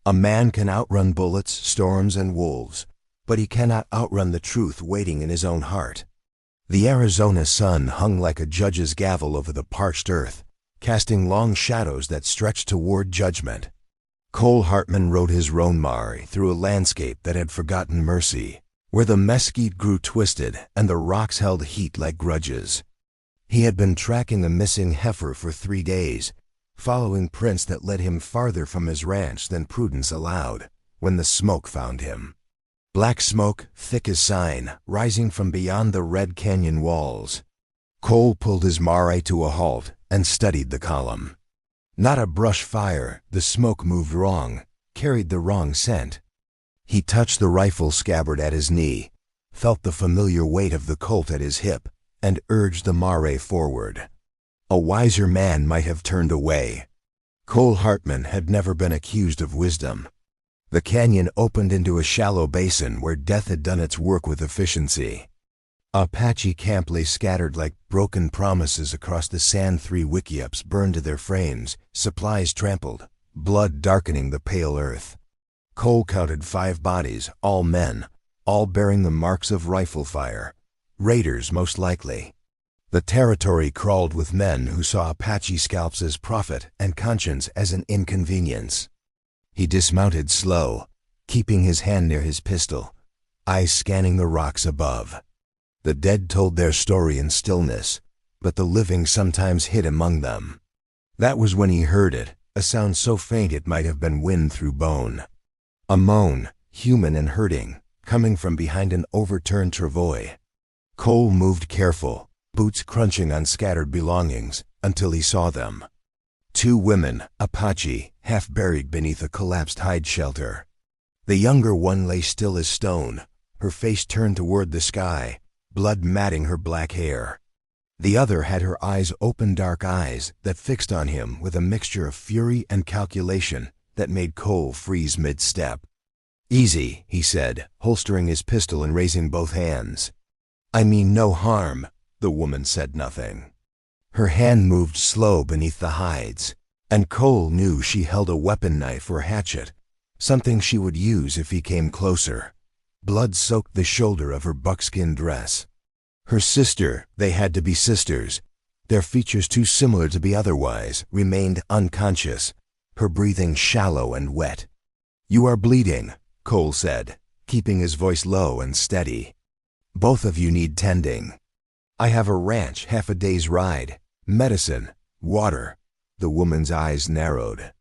A man can outrun bullets, storms, and wolves, but he cannot outrun the truth waiting in his own heart. The Arizona sun hung like a judge's gavel over the parched earth, casting long shadows that stretched toward judgment. Cole Hartman rode his roan mare through a landscape that had forgotten mercy, where the mesquite grew twisted and the rocks held heat like grudges. He had been tracking a missing heifer for 3 days, following prints that led him farther from his ranch than prudence allowed, when the smoke found him. Black smoke, thick as sign, rising from beyond the red canyon walls. Cole pulled his mare to a halt and studied the column. Not a brush fire, the smoke moved wrong, carried the wrong scent. He touched the rifle scabbard at his knee, felt the familiar weight of the Colt at his hip, and urged the mare forward. A wiser man might have turned away. Cole Hartman had never been accused of wisdom. The canyon opened into a shallow basin where death had done its work with efficiency. Apache camp lay scattered like broken promises across the sand. 3 wickiups burned to their frames, supplies trampled, blood darkening the pale earth. Cole counted 5 bodies, all men, all bearing the marks of rifle fire. Raiders, most likely. The territory crawled with men who saw Apache scalps as profit and conscience as an inconvenience. He dismounted slow, keeping his hand near his pistol, eyes scanning the rocks above. The dead told their story in stillness, but the living sometimes hid among them. That was when he heard it, a sound so faint it might have been wind through bone. A moan, human and hurting, coming from behind an overturned travois. Cole moved careful, boots crunching on scattered belongings, until he saw them. 2 women, Apache, half buried beneath a collapsed hide shelter. The younger one lay still as stone, her face turned toward the sky, blood matting her black hair. The other had her eyes open, dark eyes that fixed on him with a mixture of fury and calculation that made Cole freeze mid-step. "Easy," he said, holstering his pistol and raising both hands. "I mean no harm." The woman said nothing. Her hand moved slow beneath the hides, and Cole knew she held a weapon knife or hatchet, something she would use if he came closer. Blood soaked the shoulder of her buckskin dress. Her sister, they had to be sisters, their features too similar to be otherwise, remained unconscious, her breathing shallow and wet. "You are bleeding," Cole said, keeping his voice low and steady. "Both of you need tending. I have a ranch half a day's ride, medicine, water." The woman's eyes narrowed.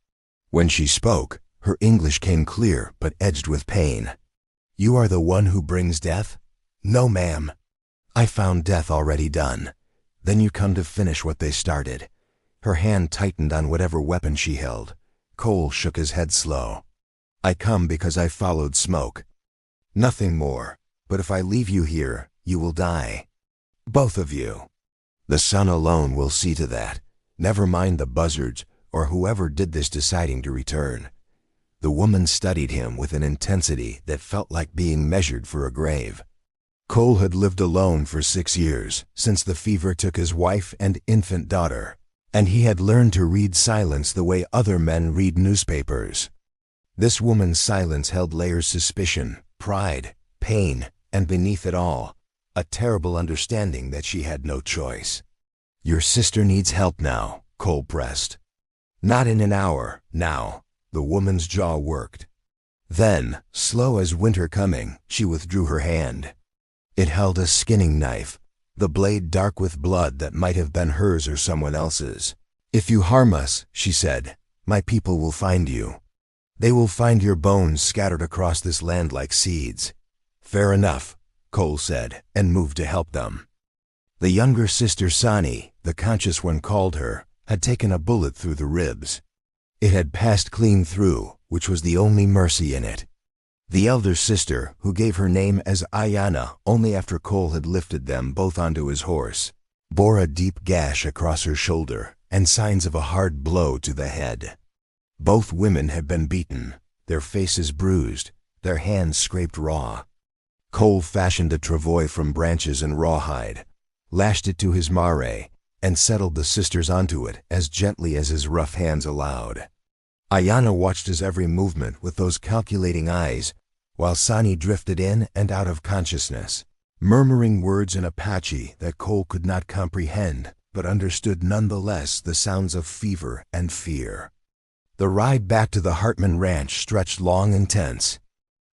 When she spoke, her English came clear but edged with pain. "You are the one who brings death?" "No, ma'am. I found death already done. Then you come to finish what they started." Her hand tightened on whatever weapon she held. Cole shook his head slow. "I come because I followed smoke. Nothing more, but if I leave you here, you will die. Both of you. The sun alone will see to that. Never mind the buzzards or whoever did this deciding to return." The woman studied him with an intensity that felt like being measured for a grave. Cole had lived alone for 6 years, since the fever took his wife and infant daughter, and he had learned to read silence the way other men read newspapers. This woman's silence held layers: suspicion, pride, pain, and beneath it all, a terrible understanding that she had no choice. "Your sister needs help now," Cole pressed. "Not in an hour, now." The woman's jaw worked. Then, slow as winter coming, she withdrew her hand. It held a skinning knife, the blade dark with blood that might have been hers or someone else's. "If you harm us," she said, "my people will find you. They will find your bones scattered across this land like seeds." "Fair enough," Cole said, and moved to help them. The younger sister Sani, the conscious one called her, had taken a bullet through the ribs. It had passed clean through, which was the only mercy in it. The elder sister, who gave her name as Aiyana only after Cole had lifted them both onto his horse, bore a deep gash across her shoulder and signs of a hard blow to the head. Both women had been beaten, their faces bruised, their hands scraped raw. Cole fashioned a travois from branches and rawhide, lashed it to his mare, and settled the sisters onto it as gently as his rough hands allowed. Aiyana watched his every movement with those calculating eyes, while Sani drifted in and out of consciousness, murmuring words in Apache that Cole could not comprehend, but understood nonetheless the sounds of fever and fear. The ride back to the Hartman ranch stretched long and tense.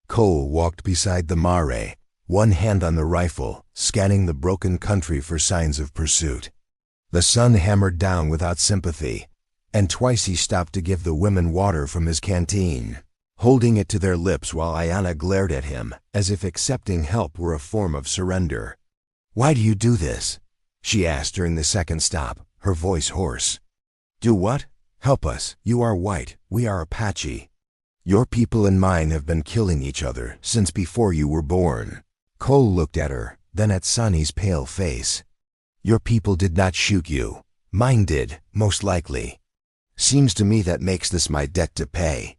Cole walked beside the mare, one hand on the rifle, scanning the broken country for signs of pursuit. The sun hammered down without sympathy, and twice he stopped to give the women water from his canteen, holding it to their lips while Aiyana glared at him as if accepting help were a form of surrender. "Why do you do this?" she asked during the second stop, her voice hoarse. "Do what? Help us. You are white, we are Apache. Your people and mine have been killing each other since before you were born." Cole looked at her, then at Sani's pale face. "Your people did not shoot you. Mine did, most likely. Seems to me that makes this my debt to pay.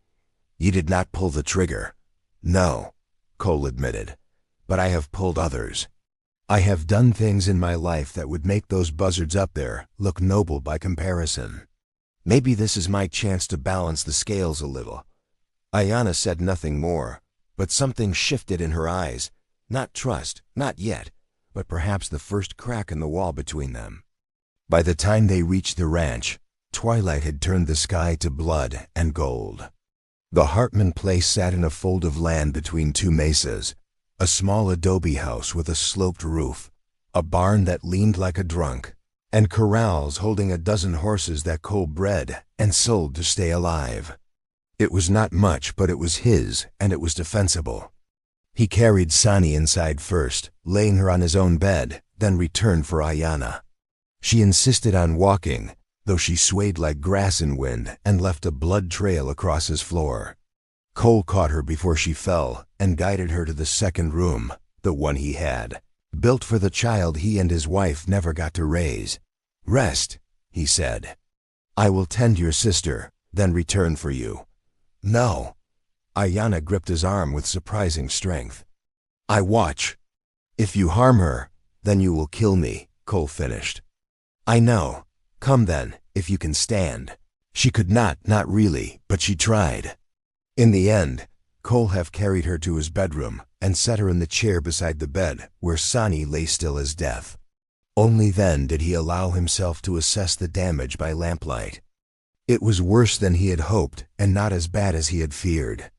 You did not pull the trigger." "No," Cole admitted, "but I have pulled others. I have done things in my life that would make those buzzards up there look noble by comparison. Maybe this is my chance to balance the scales a little." Aiyana said nothing more, but something shifted in her eyes. Not trust, not yet, but perhaps the first crack in the wall between them. By the time they reached the ranch, twilight had turned the sky to blood and gold. The Hartman place sat in a fold of land between two mesas, a small adobe house with a sloped roof, a barn that leaned like a drunk, and corrals holding a dozen horses that Cole bred and sold to stay alive. It was not much, but it was his, and it was defensible. He carried Sani inside first, laying her on his own bed, then returned for Aiyana. She insisted on walking, though she swayed like grass in wind and left a blood trail across his floor. Cole caught her before she fell and guided her to the second room, the one he had, built for the child he and his wife never got to raise. "Rest," he said. "I will tend your sister, then return for you." "No." Aiyana gripped his arm with surprising strength. "I watch. If you harm her, then you will kill me," Cole finished. "I know. Come then, if you can stand." She could not really, but she tried. In the end, Cole have carried her to his bedroom and set her in the chair beside the bed where Sani lay still as death. Only then did he allow himself to assess the damage by lamplight. It was worse than he had hoped and not as bad as he had feared.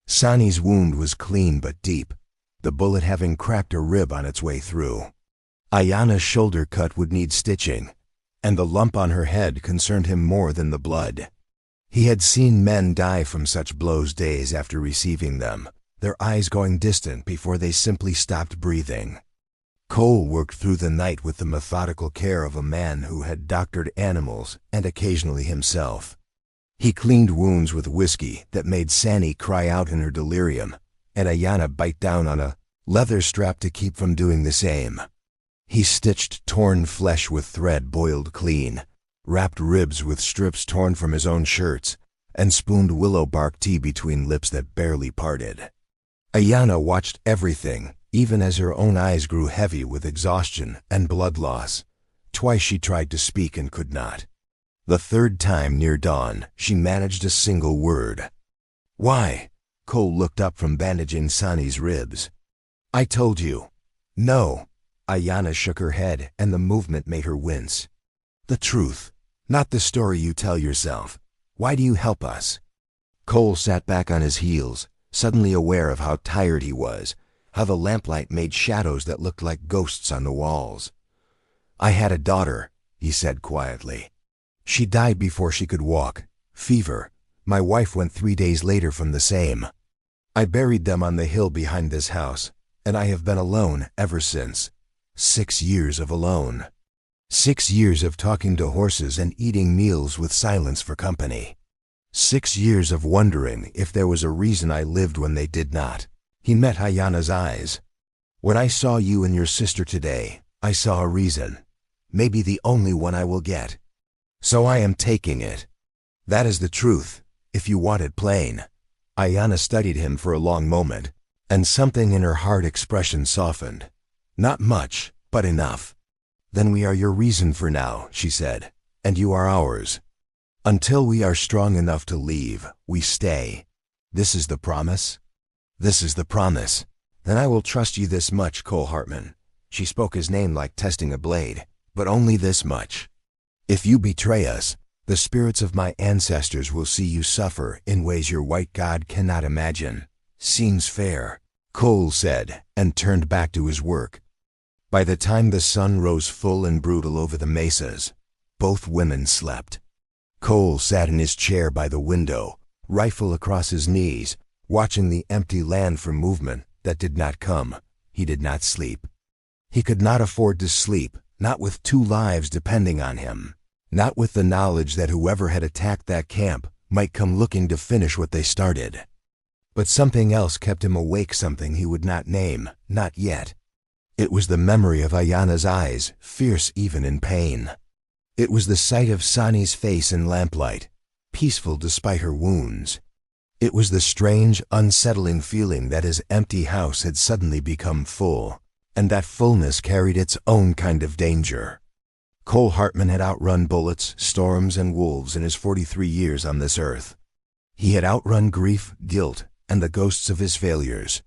Sani's wound was clean but deep, the bullet having cracked a rib on its way through. Aiyana's shoulder cut would need stitching, and the lump on her head concerned him more than the blood. He had seen men die from such blows days after receiving them, their eyes going distant before they simply stopped breathing. Cole worked through the night with the methodical care of a man who had doctored animals and occasionally himself. He cleaned wounds with whiskey that made Sani cry out in her delirium, and Aiyana bite down on a leather strap to keep from doing the same. He stitched torn flesh with thread boiled clean, wrapped ribs with strips torn from his own shirts, and spooned willow bark tea between lips that barely parted. Aiyana watched everything, even as her own eyes grew heavy with exhaustion and blood loss. Twice she tried to speak and could not. The third time near dawn, she managed a single word. "Why?" Cole looked up from bandaging Sani's ribs. "I told you." "No." Aiyana shook her head, and the movement made her wince. "The truth, not the story you tell yourself. Why do you help us?" Cole sat back on his heels, suddenly aware of how tired he was, how the lamplight made shadows that looked like ghosts on the walls. "I had a daughter," he said quietly. "She died before she could walk. Fever. My wife went 3 days later from the same. I buried them on the hill behind this house, and I have been alone ever since. 6 years of alone. 6 years of talking to horses and eating meals with silence for company. 6 years of wondering if there was a reason I lived when they did not." He met Aiyana's eyes. "When I saw you and your sister today, I saw a reason. Maybe the only one I will get. So I am taking it. That is the truth, if you want it plain." Aiyana studied him for a long moment, and something in her hard expression softened. "Not much, but enough." "Then we are your reason for now," she said, "and you are ours." Until we are strong enough to leave, we stay. This is the promise? This is the promise. Then I will trust you this much, Cole Hartman. She spoke his name like testing a blade, but only this much. If you betray us, the spirits of my ancestors will see you suffer in ways your white god cannot imagine. Seems fair, Cole said, and turned back to his work. By the time the sun rose full and brutal over the mesas, both women slept. Cole sat in his chair by the window, rifle across his knees, watching the empty land for movement that did not come. He did not sleep. He could not afford to sleep, not with 2 lives depending on him, not with the knowledge that whoever had attacked that camp might come looking to finish what they started. But something else kept him awake, something he would not name, not yet. It was the memory of Aiyana's eyes, fierce even in pain. It was the sight of Sani's face in lamplight, peaceful despite her wounds. It was the strange, unsettling feeling that his empty house had suddenly become full, and that fullness carried its own kind of danger. Cole Hartman had outrun bullets, storms, and wolves in his 43 years on this earth. He had outrun grief, guilt, and the ghosts of his failures.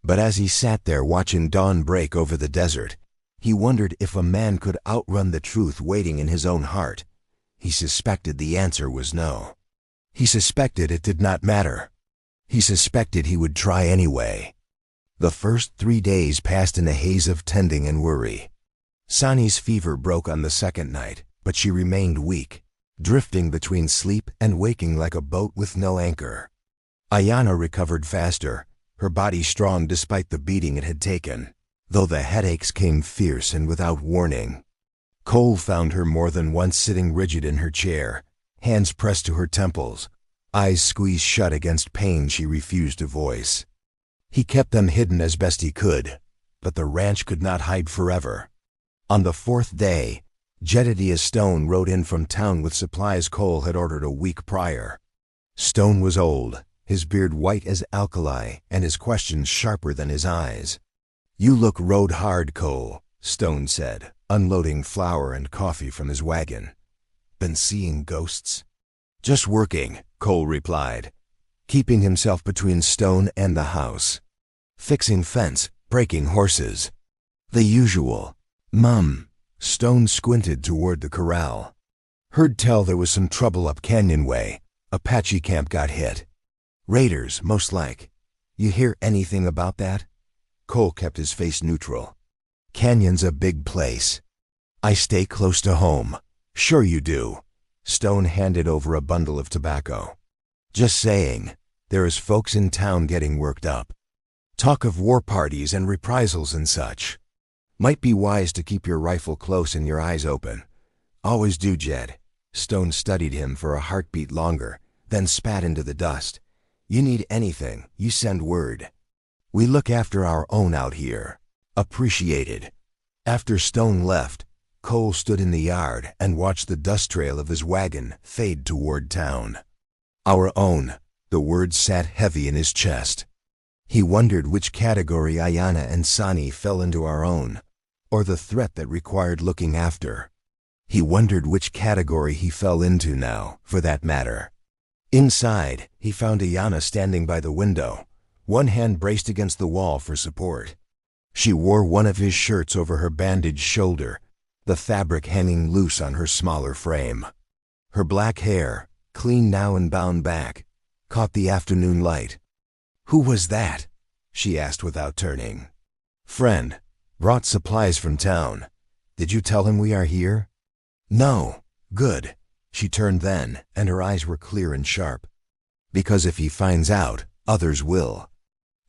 But as he sat there watching dawn break over the desert, he wondered if a man could outrun the truth waiting in his own heart. He suspected the answer was no. He suspected it did not matter. He suspected he would try anyway. The first 3 days passed in a haze of tending and worry. Sani's fever broke on the second night, but she remained weak, drifting between sleep and waking like a boat with no anchor. Aiyana recovered faster, her body strong despite the beating it had taken, though the headaches came fierce and without warning. Cole found her more than once sitting rigid in her chair, hands pressed to her temples, eyes squeezed shut against pain she refused to voice. He kept them hidden as best he could, but the ranch could not hide forever. On the 4th day, Jedediah Stone rode in from town with supplies Cole had ordered a week prior. Stone was old, his beard white as alkali and his questions sharper than his eyes. "You look rode hard, Cole," Stone said, unloading flour and coffee from his wagon. "Been seeing ghosts?" "Just working," Cole replied, keeping himself between Stone and the house. "Fixing fence, breaking horses. The usual." "Mum," Stone squinted toward the corral. "Heard tell there was some trouble up Canyon Way. Apache camp got hit. Raiders, most like. You hear anything about that?" Cole kept his face neutral. "Canyon's a big place." "I stay close to home." "Sure you do." Stone handed over a bundle of tobacco. "Just saying, there is folks in town getting worked up. Talk of war parties and reprisals and such. Might be wise to keep your rifle close and your eyes open." "Always do, Jed." Stone studied him for a heartbeat longer, then spat into the dust. "You need anything, you send word. We look after our own out here." "Appreciated." After Stone left, Cole stood in the yard and watched the dust trail of his wagon fade toward town. "Our own," the word sat heavy in his chest. He wondered which category Aiyana and Sani fell into our own, or the threat that required looking after. He wondered which category he fell into now, for that matter. Inside, he found Aiyana standing by the window, one hand braced against the wall for support. She wore one of his shirts over her bandaged shoulder, the fabric hanging loose on her smaller frame. Her black hair, clean now and bound back, caught the afternoon light. "Who was that?" she asked without turning. "Friend. Brought supplies from town. Did you tell him we are here?" "No." "Good." She turned then, and her eyes were clear and sharp. "Because if he finds out, others will.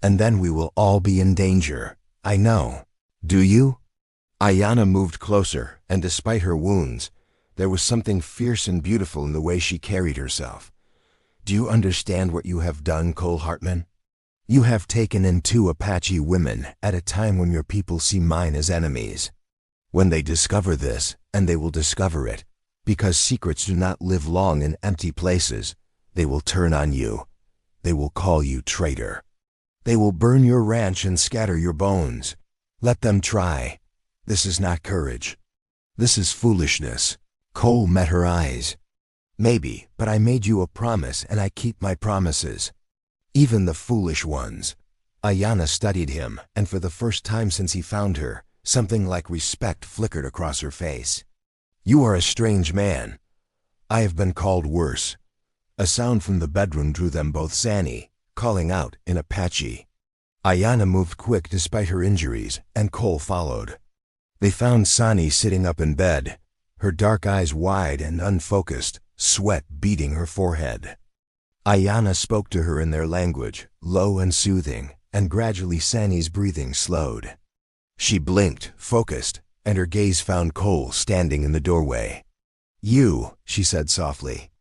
And then we will all be in danger. I know. Do you?" Aiyana moved closer, and despite her wounds, there was something fierce and beautiful in the way she carried herself. "Do you understand what you have done, Cole Hartman? You have taken in 2 Apache women at a time when your people see mine as enemies. When they discover this, and they will discover it, because secrets do not live long in empty places, they will turn on you. They will call you traitor. They will burn your ranch and scatter your bones. Let them try. This is not courage. This is foolishness." Cole met her eyes. Maybe, but I made you a promise and I keep my promises. Even the foolish ones. Aiyana studied him, and for the first time since he found her, something like respect flickered across her face. You are a strange man. I have been called worse. A sound from the bedroom drew them both Sani, calling out in Apache. Aiyana moved quick despite her injuries, and Cole followed. They found Sani sitting up in bed, her dark eyes wide and unfocused, sweat beading her forehead. Aiyana spoke to her in their language, low and soothing, and gradually Sani's breathing slowed. She blinked, focused, and her gaze found Cole standing in the doorway. You, she said softly.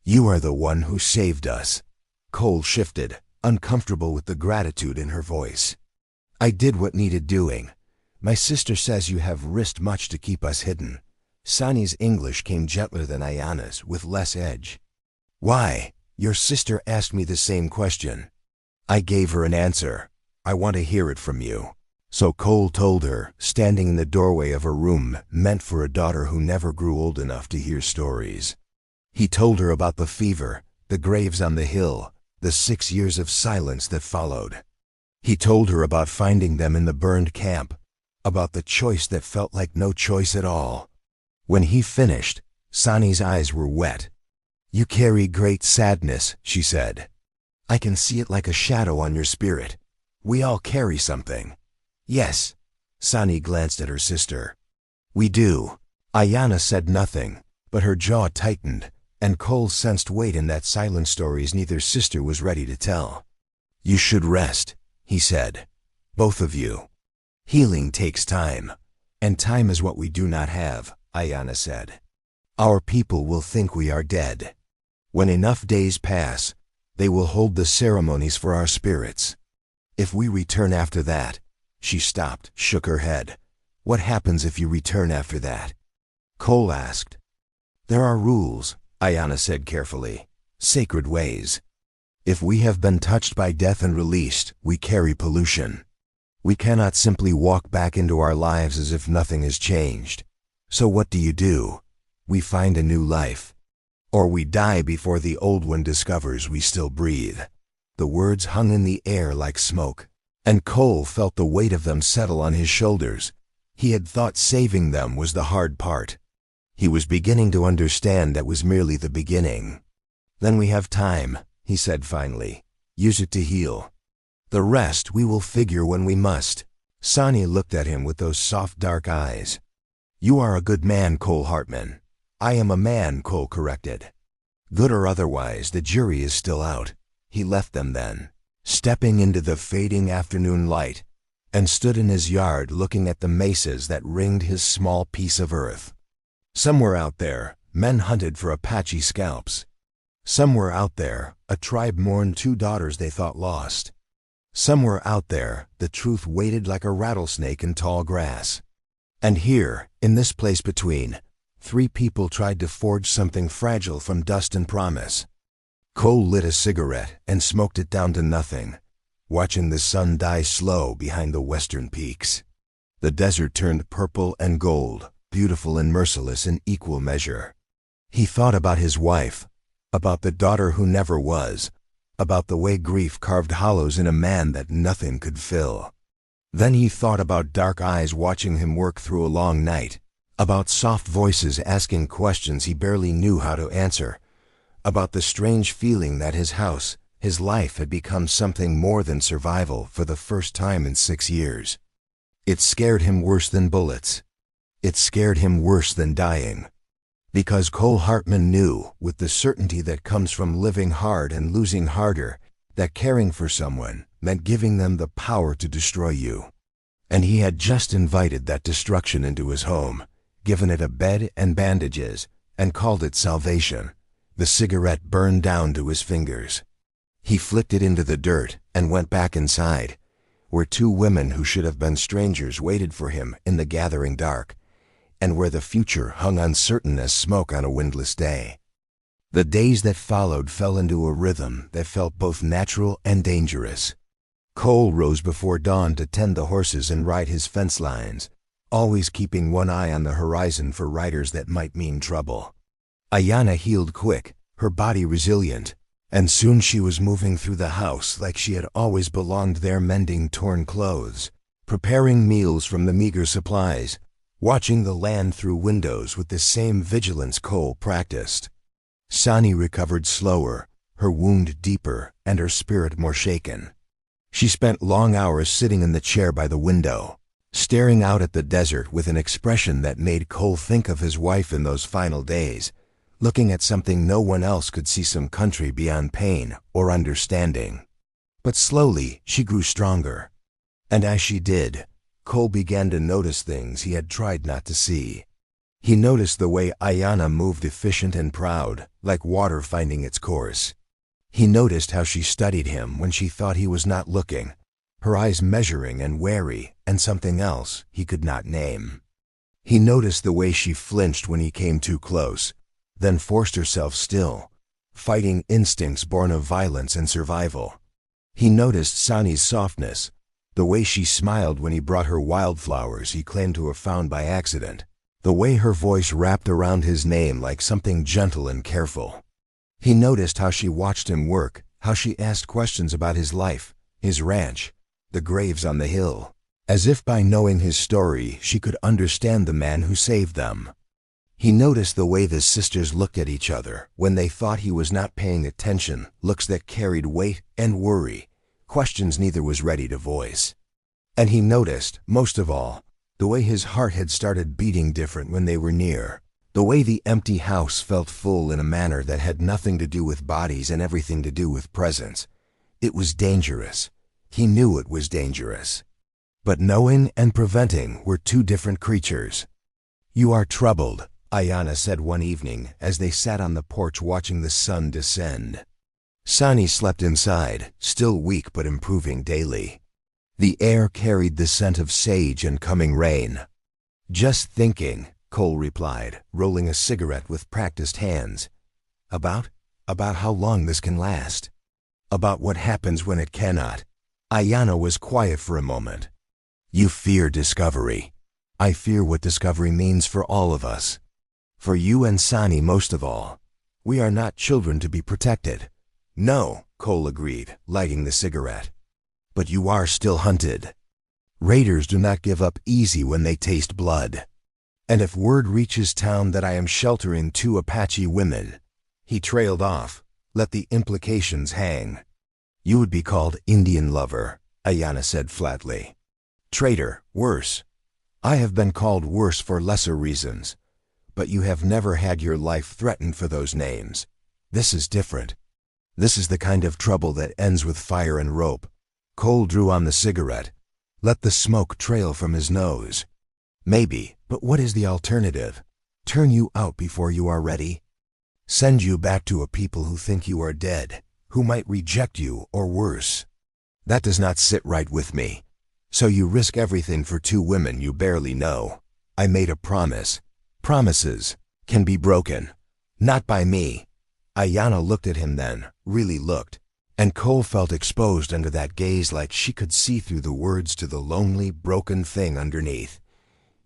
You are the one who saved us. Cole shifted, uncomfortable with the gratitude in her voice. I did what needed doing. My sister says you have risked much to keep us hidden. Sani's English came gentler than Aiyana's, with less edge. Why? Your sister asked me the same question. I gave her an answer. I want to hear it from you. So Cole told her, standing in the doorway of a room meant for a daughter who never grew old enough to hear stories. He told her about the fever, the graves on the hill, the 6 years of silence that followed. He told her about finding them in the burned camp, about the choice that felt like no choice at all. When he finished, Sani's eyes were wet. You carry great sadness, she said. I can see it like a shadow on your spirit. We all carry something. Yes. Sani glanced at her sister. We do. Aiyana said nothing, but her jaw tightened, and Cole sensed weight in that silent stories neither sister was ready to tell. You should rest, he said. Both of you. Healing takes time, and time is what we do not have, Aiyana said. Our people will think we are dead. When enough days pass, they will hold the ceremonies for our spirits. If we return after that, she stopped, shook her head. What happens if you return after that? Cole asked. There are rules, Aiyana said carefully. Sacred ways. If we have been touched by death and released, we carry pollution. We cannot simply walk back into our lives as if nothing has changed. So what do? We find a new life. Or we die before the old one discovers we still breathe. The words hung in the air like smoke, and Cole felt the weight of them settle on his shoulders. He had thought saving them was the hard part. He was beginning to understand that was merely the beginning. Then we have time, he said finally. Use it to heal. The rest we will figure when we must. Sani looked at him with those soft dark eyes. You are a good man, Cole Hartman. I am a man, Cole corrected. Good or otherwise, the jury is still out. He left them then, stepping into the fading afternoon light, and stood in his yard looking at the mesas that ringed his small piece of earth. Somewhere out there, men hunted for Apache scalps. Somewhere out there, a tribe mourned 2 daughters they thought lost. Somewhere out there, the truth waited like a rattlesnake in tall grass. And here, in this place between, 3 people tried to forge something fragile from dust and promise. Cole lit a cigarette and smoked it down to nothing, watching the sun die slow behind the western peaks. The desert turned purple and gold, beautiful and merciless in equal measure. He thought about his wife, about the daughter who never was, about the way grief carved hollows in a man that nothing could fill. Then he thought about dark eyes watching him work through a long night, about soft voices asking questions he barely knew how to answer, about the strange feeling that his house, his life had become something more than survival for the first time in 6 years. It scared him worse than bullets. It scared him worse than dying. Because Cole Hartman knew, with the certainty that comes from living hard and losing harder, that caring for someone meant giving them the power to destroy you. And he had just invited that destruction into his home, given it a bed and bandages, and called it salvation. The cigarette burned down to his fingers. He flicked it into the dirt and went back inside, where 2 women who should have been strangers waited for him in the gathering dark, and where the future hung uncertain as smoke on a windless day. The days that followed fell into a rhythm that felt both natural and dangerous. Cole rose before dawn to tend the horses and ride his fence lines, always keeping one eye on the horizon for riders that might mean trouble. Aiyana healed quick, her body resilient, and soon she was moving through the house like she had always belonged there, mending torn clothes, preparing meals from the meager supplies, watching the land through windows with the same vigilance Cole practiced. Sani recovered slower, her wound deeper and her spirit more shaken. She spent long hours sitting in the chair by the window, staring out at the desert with an expression that made Cole think of his wife in those final days, looking at something no one else could see, some country beyond pain or understanding. But slowly she grew stronger. And as she did, Cole began to notice things he had tried not to see. He noticed the way Aiyana moved, efficient and proud, like water finding its course. He noticed how she studied him when she thought he was not looking, her eyes measuring and wary, and something else he could not name. He noticed the way she flinched when he came too close, then forced herself still, fighting instincts born of violence and survival. He noticed Sani's softness, the way she smiled when he brought her wildflowers he claimed to have found by accident, the way her voice wrapped around his name like something gentle and careful. He noticed how she watched him work, how she asked questions about his life, his ranch, the graves on the hill, as if by knowing his story she could understand the man who saved them. He noticed the way the sisters looked at each other when they thought he was not paying attention, looks that carried weight and worry, questions neither was ready to voice. And he noticed, most of all, the way his heart had started beating different when they were near, the way the empty house felt full in a manner that had nothing to do with bodies and everything to do with presence. It was dangerous. He knew it was dangerous. But knowing and preventing were two different creatures. "You are troubled," Aiyana said one evening as they sat on the porch watching the sun descend. Sani slept inside, still weak but improving daily. The air carried the scent of sage and coming rain. "Just thinking," Cole replied, rolling a cigarette with practiced hands. About how long this can last. About what happens when it cannot." Aiyana was quiet for a moment. "You fear discovery. I fear what discovery means for all of us. For you and Sani most of all. We are not children to be protected." "No," Cole agreed, lighting the cigarette. "But you are still hunted. Raiders do not give up easy when they taste blood. And if word reaches town that I am sheltering 2 Apache women—" He trailed off, "let the implications hang." "You would be called Indian lover," Aiyana said flatly. "Traitor, worse. I have been called worse for lesser reasons. But you have never had your life threatened for those names. This is different. This is the kind of trouble that ends with fire and rope." Cole drew on the cigarette, let the smoke trail from his nose. "Maybe, but what is the alternative? Turn you out before you are ready? Send you back to a people who think you are dead, who might reject you or worse? That does not sit right with me. So you risk everything for 2 women you barely know. I made a promise. Promises can be broken. Not by me." Aiyana looked at him then, really looked, and Cole felt exposed under that gaze like she could see through the words to the lonely, broken thing underneath.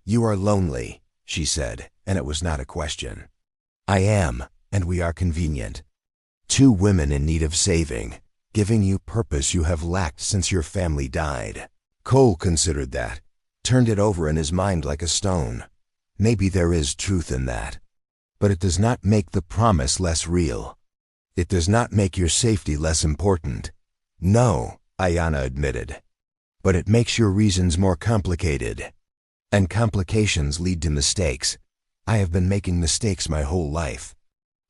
"You are lonely," she said, and it was not a question. "I am, and we are convenient. 2 women in need of saving, giving you purpose you have lacked since your family died." Cole considered that, turned it over in his mind like a stone. Maybe there is truth in that. But it does not make the promise less real. It does not make your safety less important. "No," Aiyana admitted. "But it makes your reasons more complicated. And complications lead to mistakes. I have been making mistakes my whole life.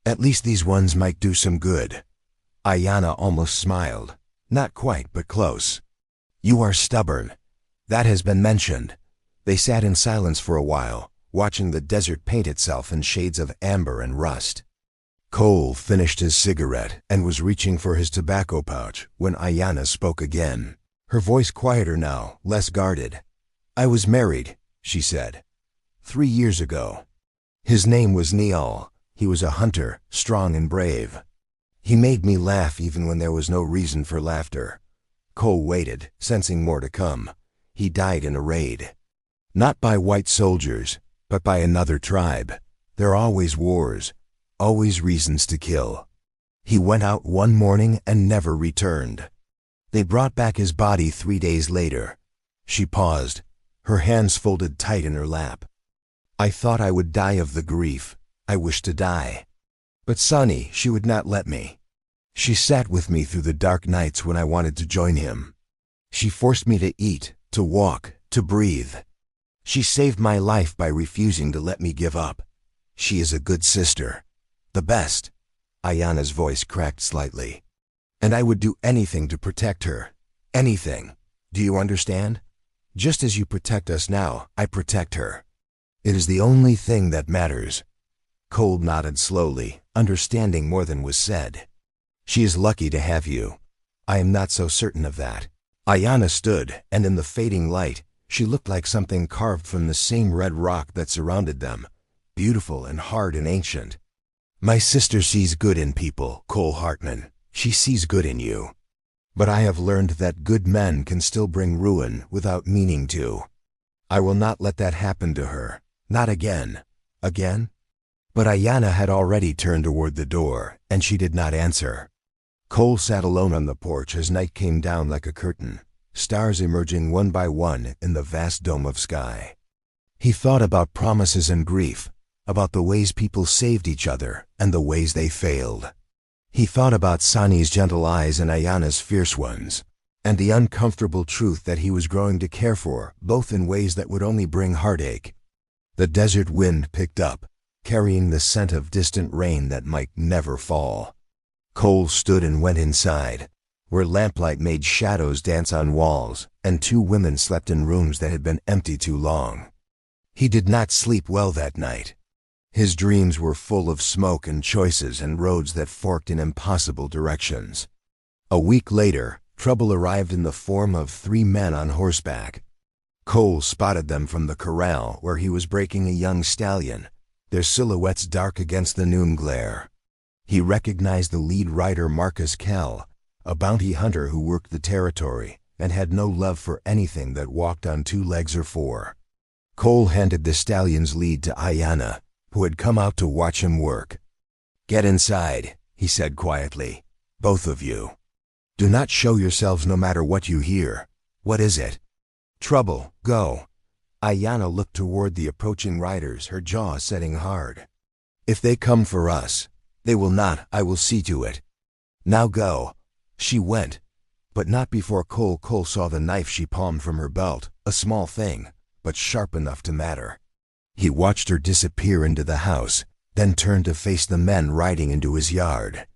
At least these ones might do some good." Aiyana almost smiled. Not quite, but close. "You are stubborn. That has been mentioned." They sat in silence for a while, watching the desert paint itself in shades of amber and rust. Cole finished his cigarette and was reaching for his tobacco pouch when Aiyana spoke again, her voice quieter now, less guarded. "I was married," she said, 3 years ago. His name was Niall. He was a hunter, strong and brave. He made me laugh even when there was no reason for laughter." Cole waited, sensing more to come. "He died in a raid. Not by white soldiers, but by another tribe. There are always wars. always reasons to kill. He went out one morning and never returned. They brought back his body 3 days later. She paused, her hands folded tight in her lap. I thought I would die of the grief. I wished to die. But Sani, she would not let me. She sat with me through the dark nights when I wanted to join him. She forced me to eat, to walk, to breathe. She saved my life by refusing to let me give up. She is a good sister. The best. Aiyana's voice cracked slightly. And I would do anything to protect her. Anything. Do you understand? Just as you protect us now, I protect her. It is the only thing that matters. Cole nodded slowly, understanding more than was said. She is lucky to have you. I am not so certain of that. Aiyana stood, and in the fading light, she looked like something carved from the same red rock that surrounded them, beautiful and hard and ancient. My sister sees good in people, Cole Hartman. She sees good in you. But I have learned that good men can still bring ruin without meaning to. I will not let that happen to her. Not again. Again? But Aiyana had already turned toward the door, and she did not answer. Cole sat alone on the porch as night came down like a curtain, stars emerging one by one in the vast dome of sky. He thought about promises and grief, about the ways people saved each other and the ways they failed. He thought about Sani's gentle eyes and Aiyana's fierce ones, and the uncomfortable truth that he was growing to care for both in ways that would only bring heartache. The desert wind picked up, carrying the scent of distant rain that might never fall. Cole stood and went inside, where lamplight made shadows dance on walls, and 2 women slept in rooms that had been empty too long. He did not sleep well that night. His dreams were full of smoke and choices and roads that forked in impossible directions. A week later, trouble arrived in the form of 3 men on horseback. Cole spotted them from the corral where he was breaking a young stallion, their silhouettes dark against the noon glare. He recognized the lead rider Marcus Kell, a bounty hunter who worked the territory and had no love for anything that walked on 2 legs or 4. Cole handed the stallion's lead to Aiyana, who had come out to watch him work. Get inside, he said quietly. Both of you. Do not show yourselves no matter what you hear. What is it? Trouble, go. Aiyana looked toward the approaching riders, her jaw setting hard. If they come for us, they will not, I will see to it. Now go. She went, but not before Cole saw the knife she palmed from her belt, a small thing, but sharp enough to matter. He watched her disappear into the house, then turned to face the men riding into his yard.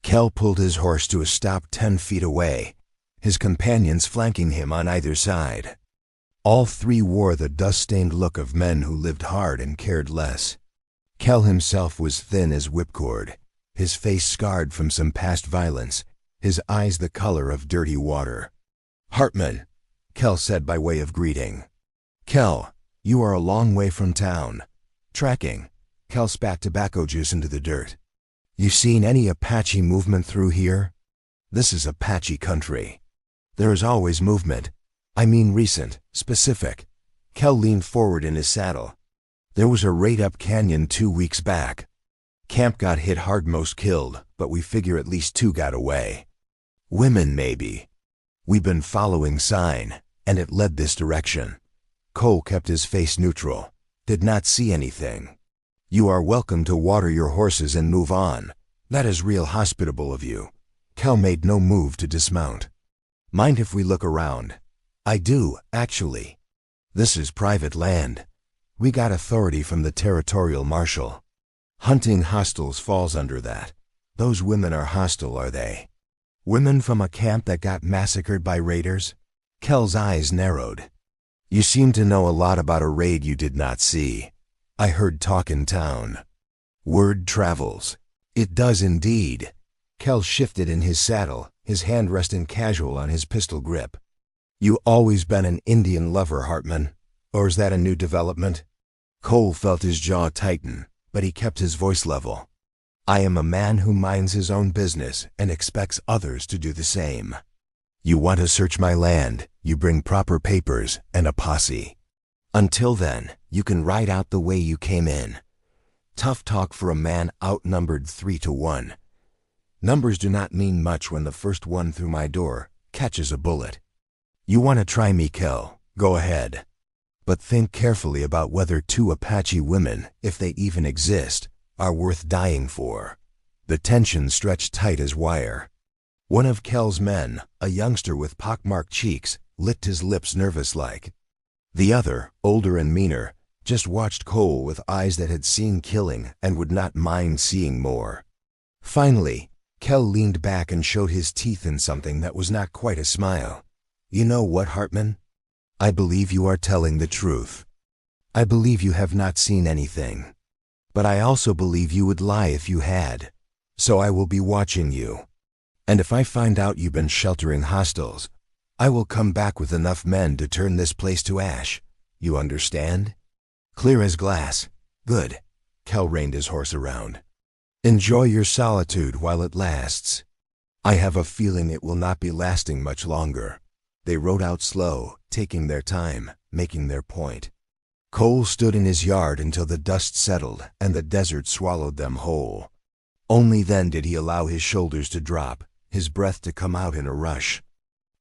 Kell pulled his horse to a stop 10 feet away, his companions flanking him on either side. All 3 wore the dust-stained look of men who lived hard and cared less. Kell himself was thin as whipcord, his face scarred from some past violence, his eyes the color of dirty water. Hartman, Kell said by way of greeting. Kell, you are a long way from town. Tracking. Kell spat tobacco juice into the dirt. You seen any Apache movement through here? This is Apache country. There is always movement. I mean recent, specific. Kell leaned forward in his saddle. There was a raid up canyon 2 weeks back. Camp got hit hard, most killed, but we figure at least 2 got away. Women, maybe. We've been following sign, and it led this direction. Cole kept his face neutral, did not see anything. You are welcome to water your horses and move on. That is real hospitable of you. Kell made no move to dismount. Mind if we look around? I do, actually. This is private land. We got authority from the territorial marshal. Hunting hostiles falls under that. Those women are hostile, are they? Women from a camp that got massacred by raiders? Kell's eyes narrowed. You seem to know a lot about a raid you did not see. I heard talk in town. Word travels. It does indeed. Kell shifted in his saddle, his hand resting casual on his pistol grip. You always been an Indian lover, Hartman? Or is that a new development? Cole felt his jaw tighten, but he kept his voice level. I am a man who minds his own business and expects others to do the same. You want to search my land, you bring proper papers and a posse. Until then, you can ride out the way you came in. Tough talk for a man outnumbered 3-1. Numbers do not mean much when the first one through my door catches a bullet. You want to try me, Kel? Go ahead. But think carefully about whether 2 Apache women, if they even exist, are worth dying for. The tension stretched tight as wire. One of Kel's men, a youngster with pockmarked cheeks, licked his lips nervous-like. The other, older and meaner, just watched Cole with eyes that had seen killing and would not mind seeing more. Finally, Kel leaned back and showed his teeth in something that was not quite a smile. You know what, Hartman? I believe you are telling the truth. I believe you have not seen anything. But I also believe you would lie if you had. So I will be watching you. And if I find out you've been sheltering hostiles, I will come back with enough men to turn this place to ash. You understand? Clear as glass. Good. Kel reined his horse around. Enjoy your solitude while it lasts. I have a feeling it will not be lasting much longer. They rode out slow, taking their time, making their point. Cole stood in his yard until the dust settled and the desert swallowed them whole. Only then did he allow his shoulders to drop, his breath to come out in a rush.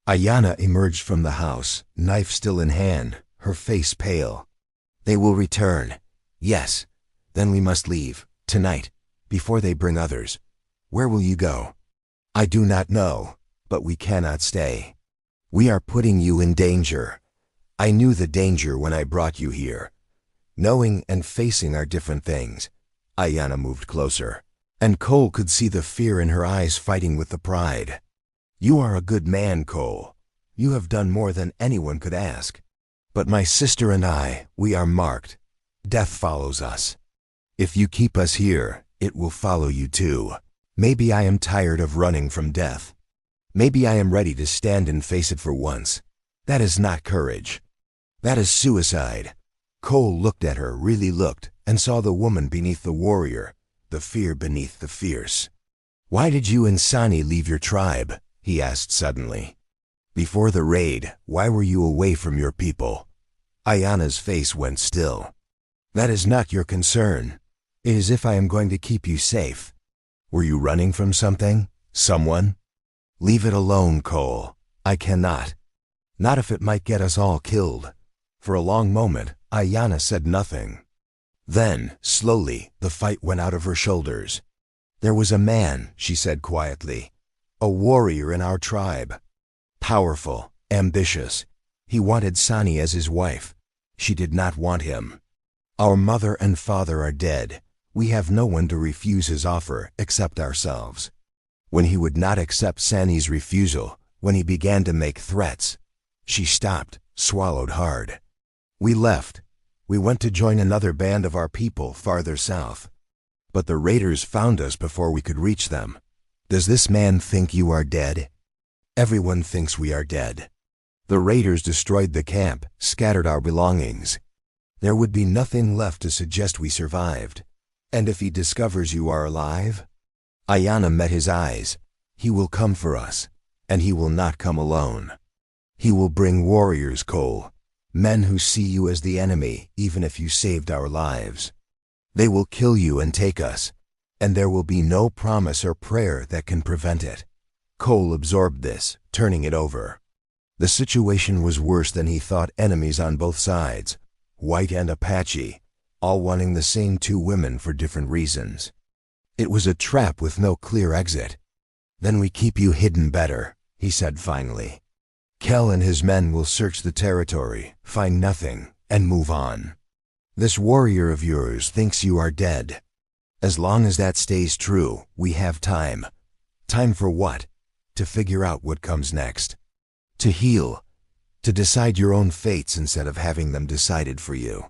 Aiyana emerged from the house, knife still in hand, her face pale. They will return. Yes. Then we must leave, tonight, before they bring others. Where will you go? I do not know, but we cannot stay. We are putting you in danger. I knew the danger when I brought you here. Knowing and facing are different things. Aiyana moved closer, and Cole could see the fear in her eyes fighting with the pride. You are a good man, Cole. You have done more than anyone could ask. But my sister and I, we are marked. Death follows us. If you keep us here, it will follow you too. Maybe I am tired of running from death. Maybe I am ready to stand and face it for once. That is not courage. That is suicide. Cole looked at her, really looked, and saw the woman beneath the warrior, the fear beneath the fierce. Why did you and Sani leave your tribe? He asked suddenly. Before the raid, why were you away from your people? Aiyana's face went still. That is not your concern. It is if I am going to keep you safe. Were you running from something? Someone? Leave it alone, Cole. I cannot. Not if it might get us all killed. For a long moment, Aiyana said nothing. Then, slowly, the fight went out of her shoulders. There was a man, she said quietly. A warrior in our tribe. Powerful, ambitious. He wanted Sani as his wife. She did not want him. Our mother and father are dead. We have no one to refuse his offer except ourselves. When he would not accept Sani's refusal, when he began to make threats, she stopped, swallowed hard. We left. We went to join another band of our people farther south. But the raiders found us before we could reach them. Does this man think you are dead? Everyone thinks we are dead. The raiders destroyed the camp, scattered our belongings. There would be nothing left to suggest we survived. And if he discovers you are alive? Aiyana met his eyes. He will come for us, and he will not come alone. He will bring warriors, Cole. Men who see you as the enemy, even if you saved our lives. They will kill you and take us, and there will be no promise or prayer that can prevent it. Cole absorbed this, turning it over. The situation was worse than he thought. Enemies on both sides, white and Apache, all wanting the same 2 women for different reasons. It was a trap with no clear exit. Then we keep you hidden better, he said finally. Kel and his men will search the territory, find nothing, and move on. This warrior of yours thinks you are dead. As long as that stays true, we have time. Time for what? To figure out what comes next. To heal. To decide your own fates instead of having them decided for you.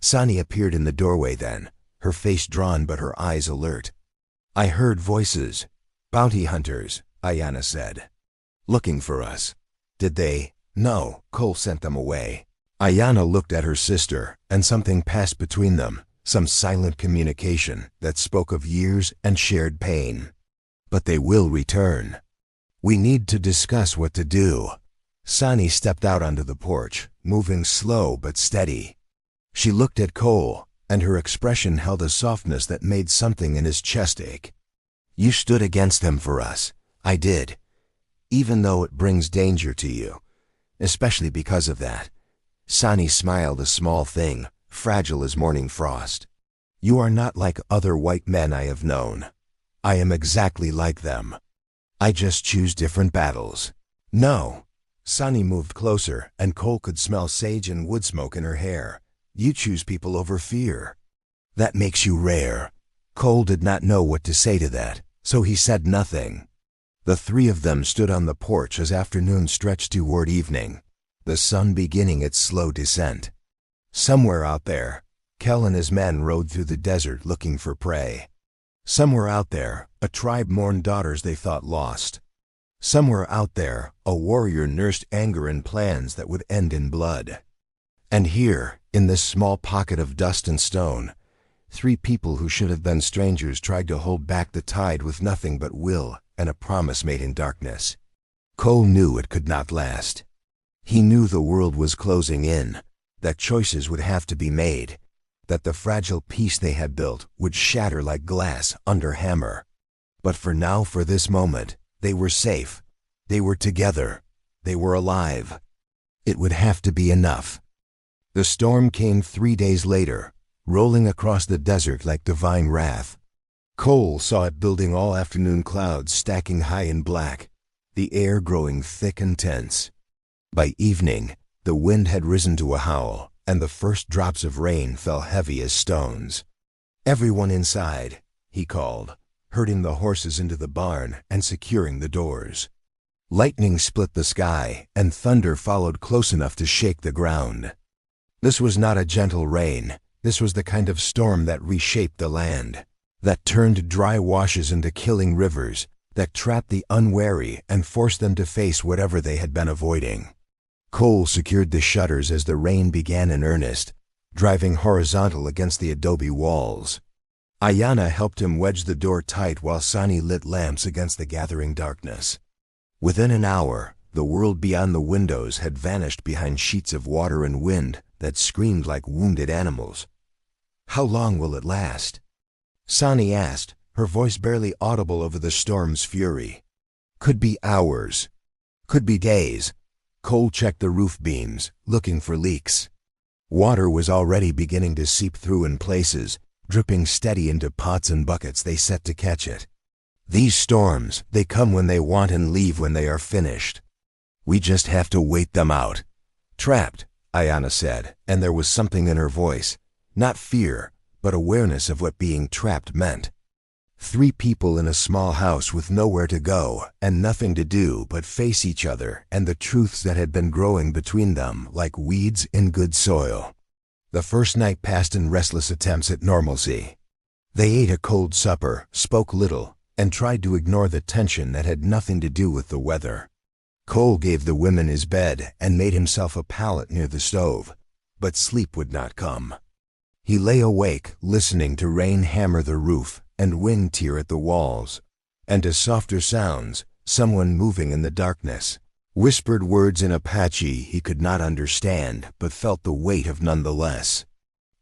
Sani appeared in the doorway then, her face drawn but her eyes alert. I heard voices. Bounty hunters, Aiyana said. Looking for us. Did they? No, Cole sent them away. Aiyana looked at her sister, and something passed between them, some silent communication that spoke of years and shared pain. But they will return. We need to discuss what to do. Sani stepped out onto the porch, moving slow but steady. She looked at Cole, and her expression held a softness that made something in his chest ache. "You stood against them for us. I did. Even though it brings danger to you. Especially because of that." Sani smiled, a small thing, fragile as morning frost. "You are not like other white men I have known. I am exactly like them. I just choose different battles." "No." Sani moved closer, and Cole could smell sage and wood smoke in her hair. "You choose people over fear. That makes you rare." Cole did not know what to say to that, so he said nothing. The three of them stood on the porch as afternoon stretched toward evening, the sun beginning its slow descent. Somewhere out there, Kel and his men rode through the desert looking for prey. Somewhere out there, a tribe mourned daughters they thought lost. Somewhere out there, a warrior nursed anger and plans that would end in blood. And here, in this small pocket of dust and stone, three people who should have been strangers tried to hold back the tide with nothing but will and a promise made in darkness. Cole knew it could not last. He knew the world was closing in, that choices would have to be made, that the fragile peace they had built would shatter like glass under hammer. But for now, for this moment, they were safe. They were together. They were alive. It would have to be enough. The storm came 3 days later, rolling across the desert like divine wrath. Cole saw it building all afternoon, clouds stacking high in black, the air growing thick and tense. By evening, the wind had risen to a howl, and the first drops of rain fell heavy as stones. "Everyone inside," he called, herding the horses into the barn and securing the doors. Lightning split the sky, and thunder followed close enough to shake the ground. This was not a gentle rain. This was the kind of storm that reshaped the land, that turned dry washes into killing rivers, that trapped the unwary and forced them to face whatever they had been avoiding. Cole secured the shutters as the rain began in earnest, driving horizontal against the adobe walls. Aiyana helped him wedge the door tight while Sani lit lamps against the gathering darkness. Within an hour, the world beyond the windows had vanished behind sheets of water and wind that screamed like wounded animals. "How long will it last?" Sani asked, her voice barely audible over the storm's fury. "Could be hours. Could be days." Cole checked the roof beams, looking for leaks. Water was already beginning to seep through in places, dripping steady into pots and buckets they set to catch it. "These storms, they come when they want and leave when they are finished. We just have to wait them out." "Trapped," Aiyana said, and there was something in her voice, not fear, but awareness of what being trapped meant. Three people in a small house with nowhere to go and nothing to do but face each other and the truths that had been growing between them like weeds in good soil. The first night passed in restless attempts at normalcy. They ate a cold supper, spoke little, and tried to ignore the tension that had nothing to do with the weather. Cole gave the women his bed and made himself a pallet near the stove, but sleep would not come. He lay awake, listening to rain hammer the roof and wind tear at the walls, and to softer sounds, someone moving in the darkness. Whispered words in Apache he could not understand, but felt the weight of nonetheless.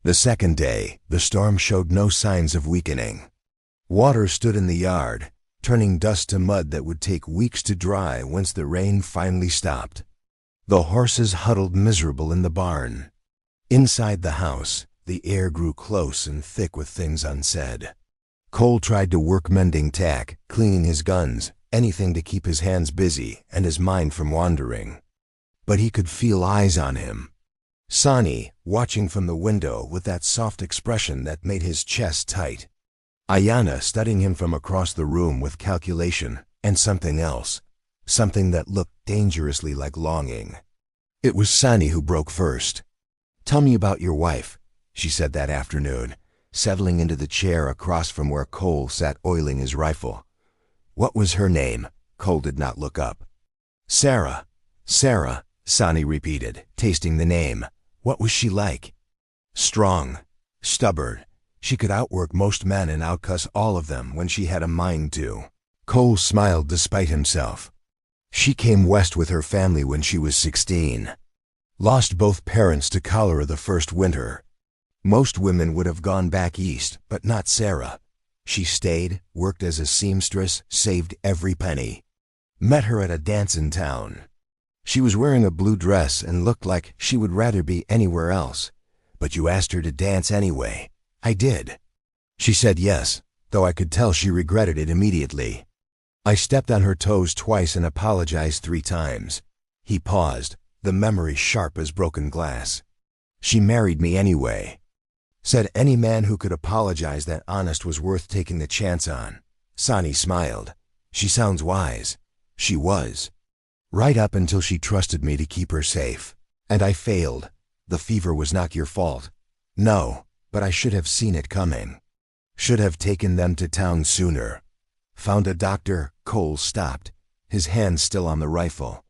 The second day, the storm showed no signs of weakening. Water stood in the yard, turning dust to mud that would take weeks to dry once the rain finally stopped. The horses huddled miserable in the barn. Inside the house, the air grew close and thick with things unsaid. Cole tried to work mending tack, cleaning his guns, anything to keep his hands busy and his mind from wandering. But he could feel eyes on him. Sani, watching from the window with that soft expression that made his chest tight. Aiyana studying him from across the room with calculation and something else, something that looked dangerously like longing. It was Sani who broke first. "Tell me about your wife," she said that afternoon, settling into the chair across from where Cole sat oiling his rifle. "What was her name?" Cole did not look up. "Sarah. Sarah," Sani repeated, tasting the name. "What was she like?" "Strong. Stubborn. She could outwork most men and outcuss all of them when she had a mind to." Cole smiled despite himself. "She came west with her family when she was 16. Lost both parents to cholera the first winter. Most women would have gone back east, but not Sarah. She stayed, worked as a seamstress, saved every penny. Met her at a dance in town. She was wearing a blue dress and looked like she would rather be anywhere else. But you asked her to dance anyway. I did. She said yes, though I could tell she regretted it immediately. I stepped on her toes twice and apologized 3 times. He paused, the memory sharp as broken glass. She married me anyway. Said any man who could apologize that honest was worth taking the chance on. Sani smiled. She sounds wise. She was. Right up until she trusted me to keep her safe. And I failed. The fever was not your fault. No, but I should have seen it coming. Should have taken them to town sooner. Found a doctor. Cole stopped, his hand still on the rifle.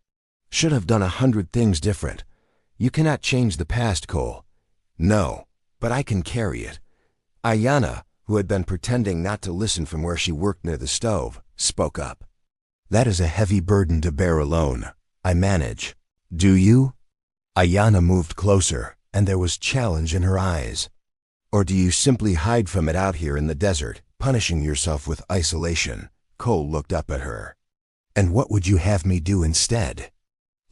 Should have done 100 things different. You cannot change the past, Cole. No, but I can carry it. Aiyana, who had been pretending not to listen from where she worked near the stove, spoke up. That is a heavy burden to bear alone. I manage. Do you? Aiyana moved closer, and there was challenge in her eyes. Or do you simply hide from it out here in the desert, punishing yourself with isolation? Cole looked up at her. And what would you have me do instead?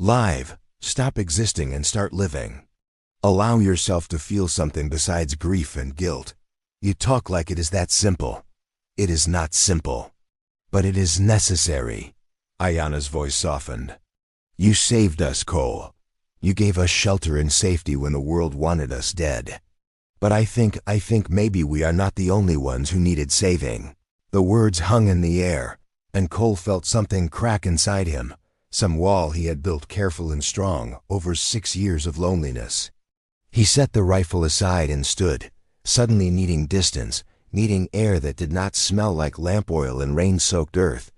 Live. Stop existing and start living. Allow yourself to feel something besides grief and guilt. You talk like it is that simple. It is not simple. But it is necessary. Aiyana's voice softened. You saved us, Cole. You gave us shelter and safety when the world wanted us dead. But I think maybe we are not the only ones who needed saving. The words hung in the air, and Cole felt something crack inside him, some wall he had built careful and strong over 6 years of loneliness. He set the rifle aside and stood, suddenly needing distance, needing air that did not smell like lamp oil and rain-soaked earth,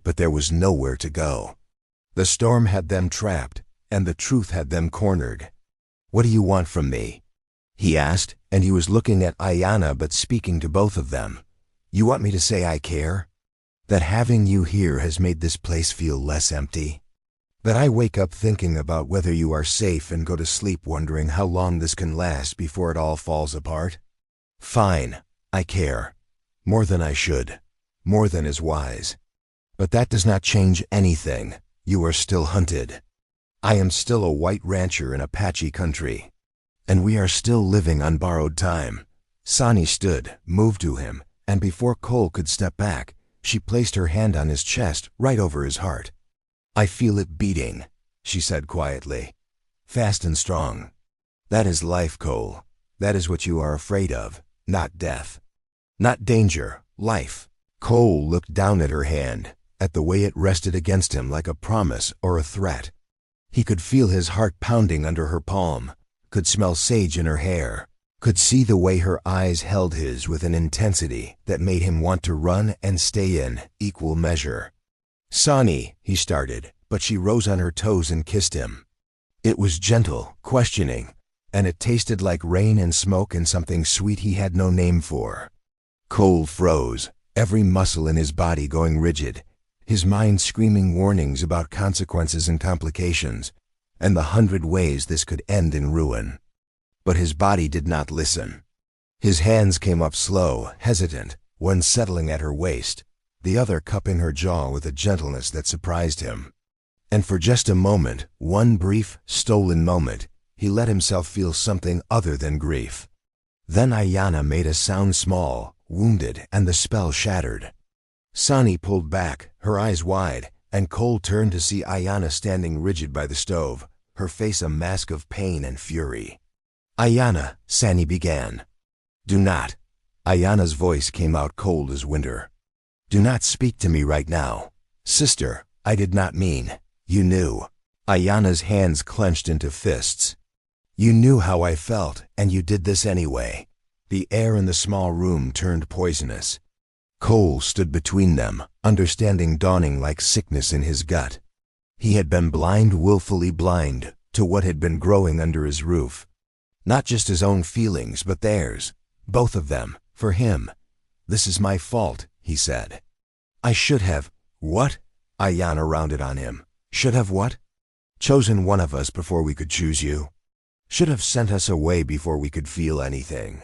but there was nowhere to go. The storm had them trapped, and the truth had them cornered. What do you want from me? He asked, and he was looking at Aiyana but speaking to both of them. You want me to say I care? That having you here has made this place feel less empty? That I wake up thinking about whether you are safe and go to sleep wondering how long this can last before it all falls apart? Fine, I care. More than I should. More than is wise. But that does not change anything. You are still hunted. I am still a white rancher in Apache country. And we are still living on borrowed time. Sani stood, moved to him, and before Cole could step back, she placed her hand on his chest, right over his heart. I feel it beating, she said quietly. Fast and strong. That is life, Cole. That is what you are afraid of, not death. Not danger, life. Cole looked down at her hand, at the way it rested against him like a promise or a threat. He could feel his heart pounding under her palm, could smell sage in her hair, could see the way her eyes held his with an intensity that made him want to run and stay in equal measure. Sani, he started, but she rose on her toes and kissed him. It was gentle, questioning, and it tasted like rain and smoke and something sweet he had no name for. Cole froze, every muscle in his body going rigid, his mind screaming warnings about consequences and complications, and the 100 ways this could end in ruin. But his body did not listen. His hands came up slow, hesitant, one settling at her waist, the other cupping her jaw with a gentleness that surprised him. And for just a moment, one brief, stolen moment, he let himself feel something other than grief. Then Aiyana made a sound small, wounded, and the spell shattered. Sani pulled back, her eyes wide, and Cole turned to see Aiyana standing rigid by the stove, her face a mask of pain and fury. Aiyana, Sani began. Do not. Aiyana's voice came out cold as winter. Do not speak to me right now. Sister, I did not mean. You knew. Aiyana's hands clenched into fists. You knew how I felt, and you did this anyway. The air in the small room turned poisonous. Cole stood between them, understanding dawning like sickness in his gut. He had been blind, willfully blind, to what had been growing under his roof. Not just his own feelings, but theirs. Both of them, for him. This is my fault, he said. I should have. What? Aiyana rounded on him. Should have what? Chosen one of us before we could choose you. Should have sent us away before we could feel anything.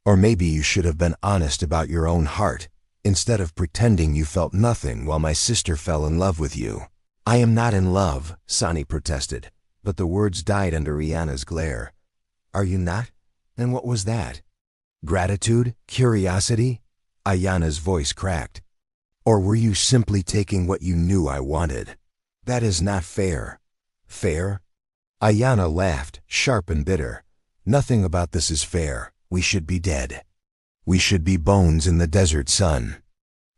Or maybe you should have been honest about your own heart, instead of pretending you felt nothing while my sister fell in love with you. I am not in love, Sani protested, but the words died under Aiyana's glare. Are you not? And what was that? Gratitude? Curiosity? Aiyana's voice cracked. Or were you simply taking what you knew I wanted? That is not fair. Fair? Aiyana laughed, sharp and bitter. Nothing about this is fair. We should be dead. We should be bones in the desert sun.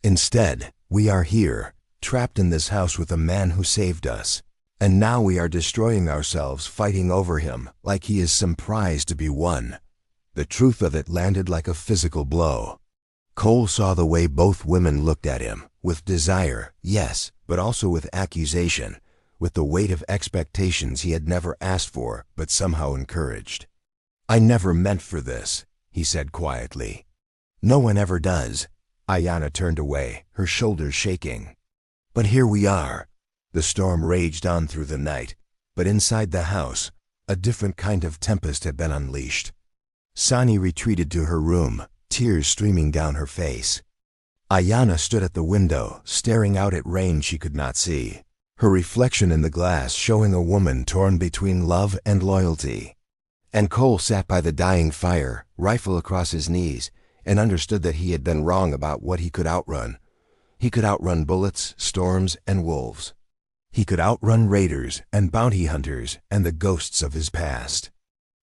Instead, we are here, trapped in this house with a man who saved us. And now we are destroying ourselves fighting over him like he is some prize to be won. The truth of it landed like a physical blow. Cole saw the way both women looked at him, with desire, yes, but also with accusation, with the weight of expectations he had never asked for but somehow encouraged. I never meant for this, he said quietly. No one ever does. Aiyana turned away, her shoulders shaking. But here we are. The storm raged on through the night, but inside the house, a different kind of tempest had been unleashed. Sani retreated to her room, tears streaming down her face. Aiyana stood at the window, staring out at rain she could not see, her reflection in the glass showing a woman torn between love and loyalty. And Cole sat by the dying fire, rifle across his knees, and understood that he had been wrong about what he could outrun. He could outrun bullets, storms, and wolves. He could outrun raiders and bounty hunters and the ghosts of his past.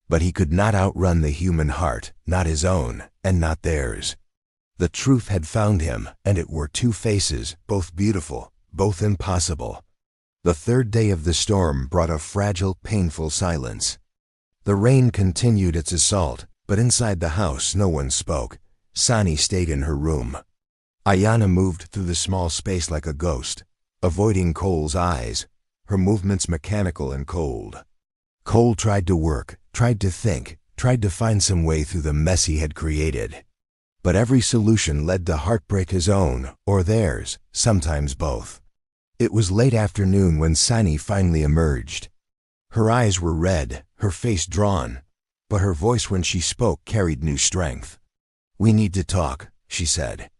But he could not outrun the human heart, not his own, and not theirs. The truth had found him, and it were two faces, both beautiful, both impossible. The third day of the storm brought a fragile, painful silence. The rain continued its assault, but inside the house no one spoke. Sani stayed in her room. Aiyana moved through the small space like a ghost, avoiding Cole's eyes, her movements mechanical and cold. Cole tried to work, tried to think, tried to find some way through the mess he had created. But every solution led to heartbreak, his own, or theirs, sometimes both. It was late afternoon when Sani finally emerged. Her eyes were red, her face drawn, but her voice when she spoke carried new strength. We need to talk, she said.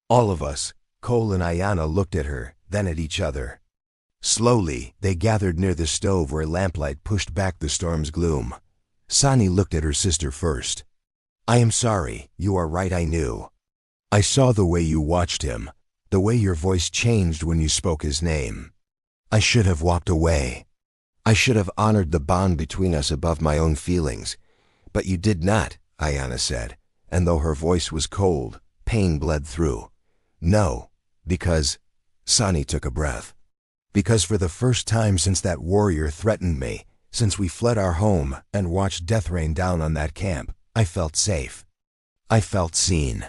All of us. Cole and Aiyana looked at her, then at each other. Slowly, they gathered near the stove where lamplight pushed back the storm's gloom. Sani looked at her sister first. I am sorry, you are right, I knew. I saw the way you watched him, the way your voice changed when you spoke his name. I should have walked away. I should have honored the bond between us above my own feelings. But you did not, Aiyana said, and though her voice was cold, pain bled through. No, because... Sani took a breath. Because for the first time since that warrior threatened me, since we fled our home and watched death rain down on that camp, I felt safe. I felt seen.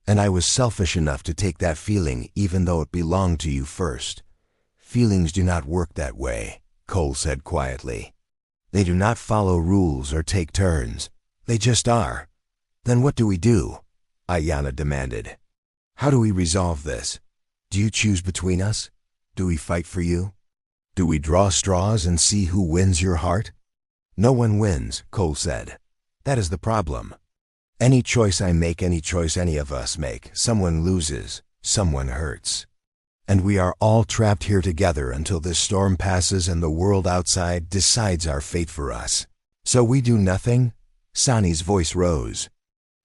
And I was selfish enough to take that feeling even though it belonged to you first. Feelings do not work that way, Cole said quietly. They do not follow rules or take turns. They just are. Then what do we do? Aiyana demanded. How do we resolve this? Do you choose between us? Do we fight for you? Do we draw straws and see who wins your heart? No one wins, Cole said. That is the problem. Any choice I make, any choice any of us make, someone loses, someone hurts. And we are all trapped here together until this storm passes and the world outside decides our fate for us. So we do nothing? Sani's voice rose.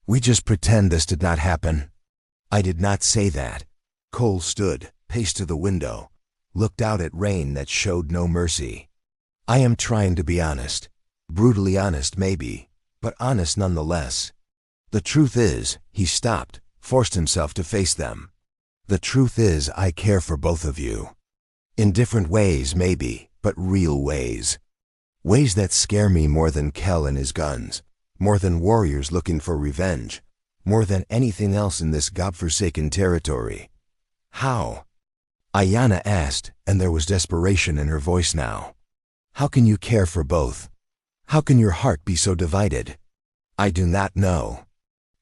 We just pretend this did not happen. I did not say that. Cole stood, paced to the window, looked out at rain that showed no mercy. I am trying to be honest. Brutally honest, maybe, but honest nonetheless. The truth is, he stopped, forced himself to face them. The truth is, I care for both of you. In different ways, maybe, but real ways. Ways that scare me more than Kel and his guns, more than warriors looking for revenge, more than anything else in this godforsaken territory. How? Aiyana asked, and there was desperation in her voice now. How can you care for both? How can your heart be so divided? I do not know.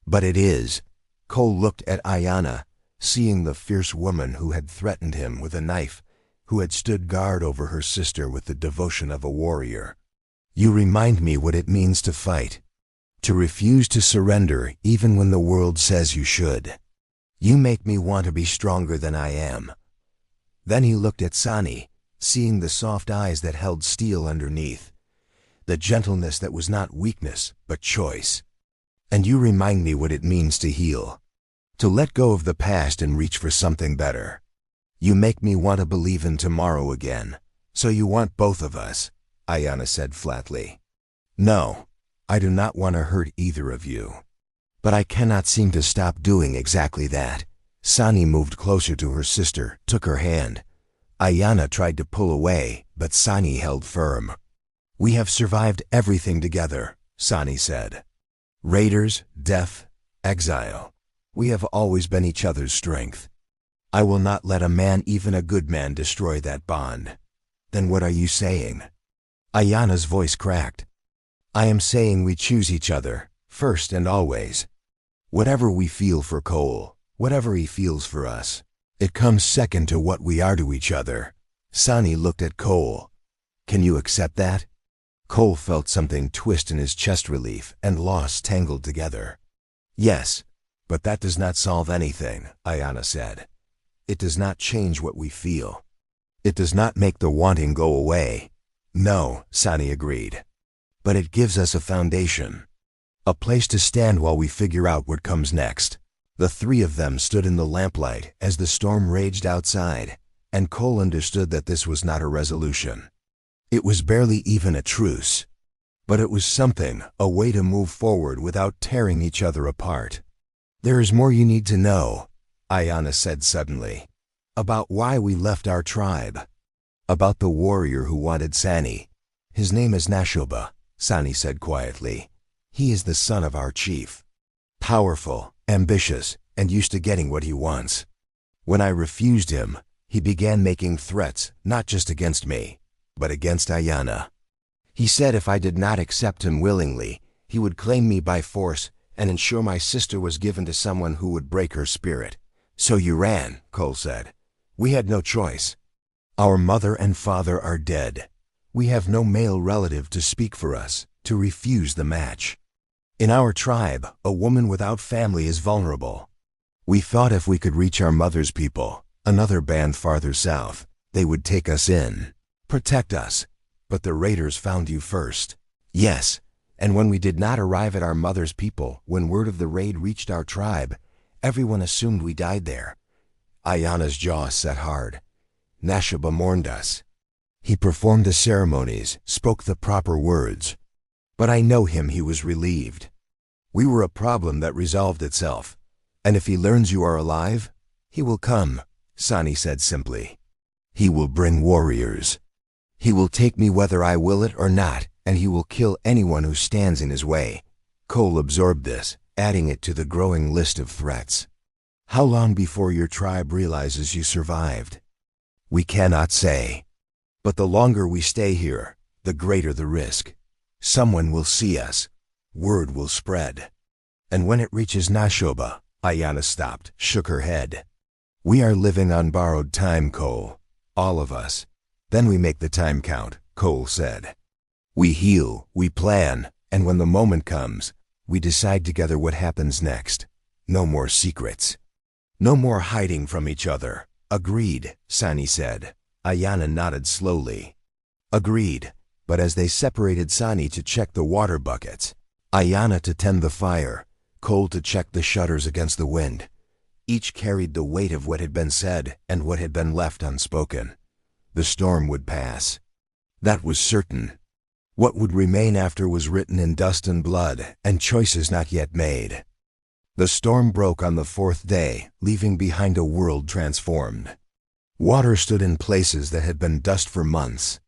But it is. Cole looked at Aiyana, seeing the fierce woman who had threatened him with a knife, who had stood guard over her sister with the devotion of a warrior. You remind me what it means to fight, to refuse to surrender even when the world says you should. You make me want to be stronger than I am." Then he looked at Sani, seeing the soft eyes that held steel underneath, the gentleness that was not weakness but choice. "And you remind me what it means to heal, to let go of the past and reach for something better. You make me want to believe in tomorrow again." "So you want both of us," Aiyana said flatly. "No, I do not want to hurt either of you. But I cannot seem to stop doing exactly that." Sani moved closer to her sister, took her hand. Aiyana tried to pull away, but Sani held firm. "We have survived everything together," Sani said. "Raiders, death, exile. We have always been each other's strength. I will not let a man, even a good man, destroy that bond." "Then what are you saying?" Aiyana's voice cracked. "I am saying we choose each other, first and always. Whatever we feel for Cole, whatever he feels for us, it comes second to what we are to each other." Sani looked at Cole. "Can you accept that?" Cole felt something twist in his chest, relief and loss tangled together. "Yes, but that does not solve anything," Aiyana said. "It does not change what we feel. It does not make the wanting go away." "No," Sani agreed. "But it gives us a foundation, a place to stand while we figure out what comes next." The three of them stood in the lamplight as the storm raged outside, and Cole understood that this was not a resolution. It was barely even a truce. But it was something, a way to move forward without tearing each other apart. "There is more you need to know," Aiyana said suddenly. "About why we left our tribe. About the warrior who wanted Sani. His name is Nashoba," Sani said quietly. "He is the son of our chief. Powerful, ambitious, and used to getting what he wants. When I refused him, he began making threats, not just against me, but against Aiyana. He said if I did not accept him willingly, he would claim me by force and ensure my sister was given to someone who would break her spirit." "So you ran," Cole said. "We had no choice. Our mother and father are dead. We have no male relative to speak for us, to refuse the match. In our tribe, a woman without family is vulnerable. We thought if we could reach our mother's people, another band farther south, they would take us in, protect us. But the raiders found you first." "Yes, and when we did not arrive at our mother's people, when word of the raid reached our tribe, everyone assumed we died there." Aiyana's jaw set hard. "Nashoba mourned us. He performed the ceremonies, spoke the proper words. But I know him, he was relieved. We were a problem that resolved itself. And if he learns you are alive, he will come," Sani said simply. "He will bring warriors. He will take me whether I will it or not, and he will kill anyone who stands in his way." Cole absorbed this, adding it to the growing list of threats. "How long before your tribe realizes you survived?" "We cannot say. But the longer we stay here, the greater the risk. Someone will see us. Word will spread. And when it reaches Nashoba," Aiyana stopped, shook her head. "We are living on borrowed time, Cole. All of us. Then we make the time count," Cole said. "We heal, we plan, and when the moment comes, we decide together what happens next. No more secrets. No more hiding from each other." "Agreed," Sani said. Aiyana nodded slowly. "Agreed." But as they separated, Sani to check the water buckets, Aiyana to tend the fire, Cole to check the shutters against the wind, each carried the weight of what had been said and what had been left unspoken. The storm would pass. That was certain. What would remain after was written in dust and blood, and choices not yet made. The storm broke on the fourth day, leaving behind a world transformed. Water stood in places that had been dust for months.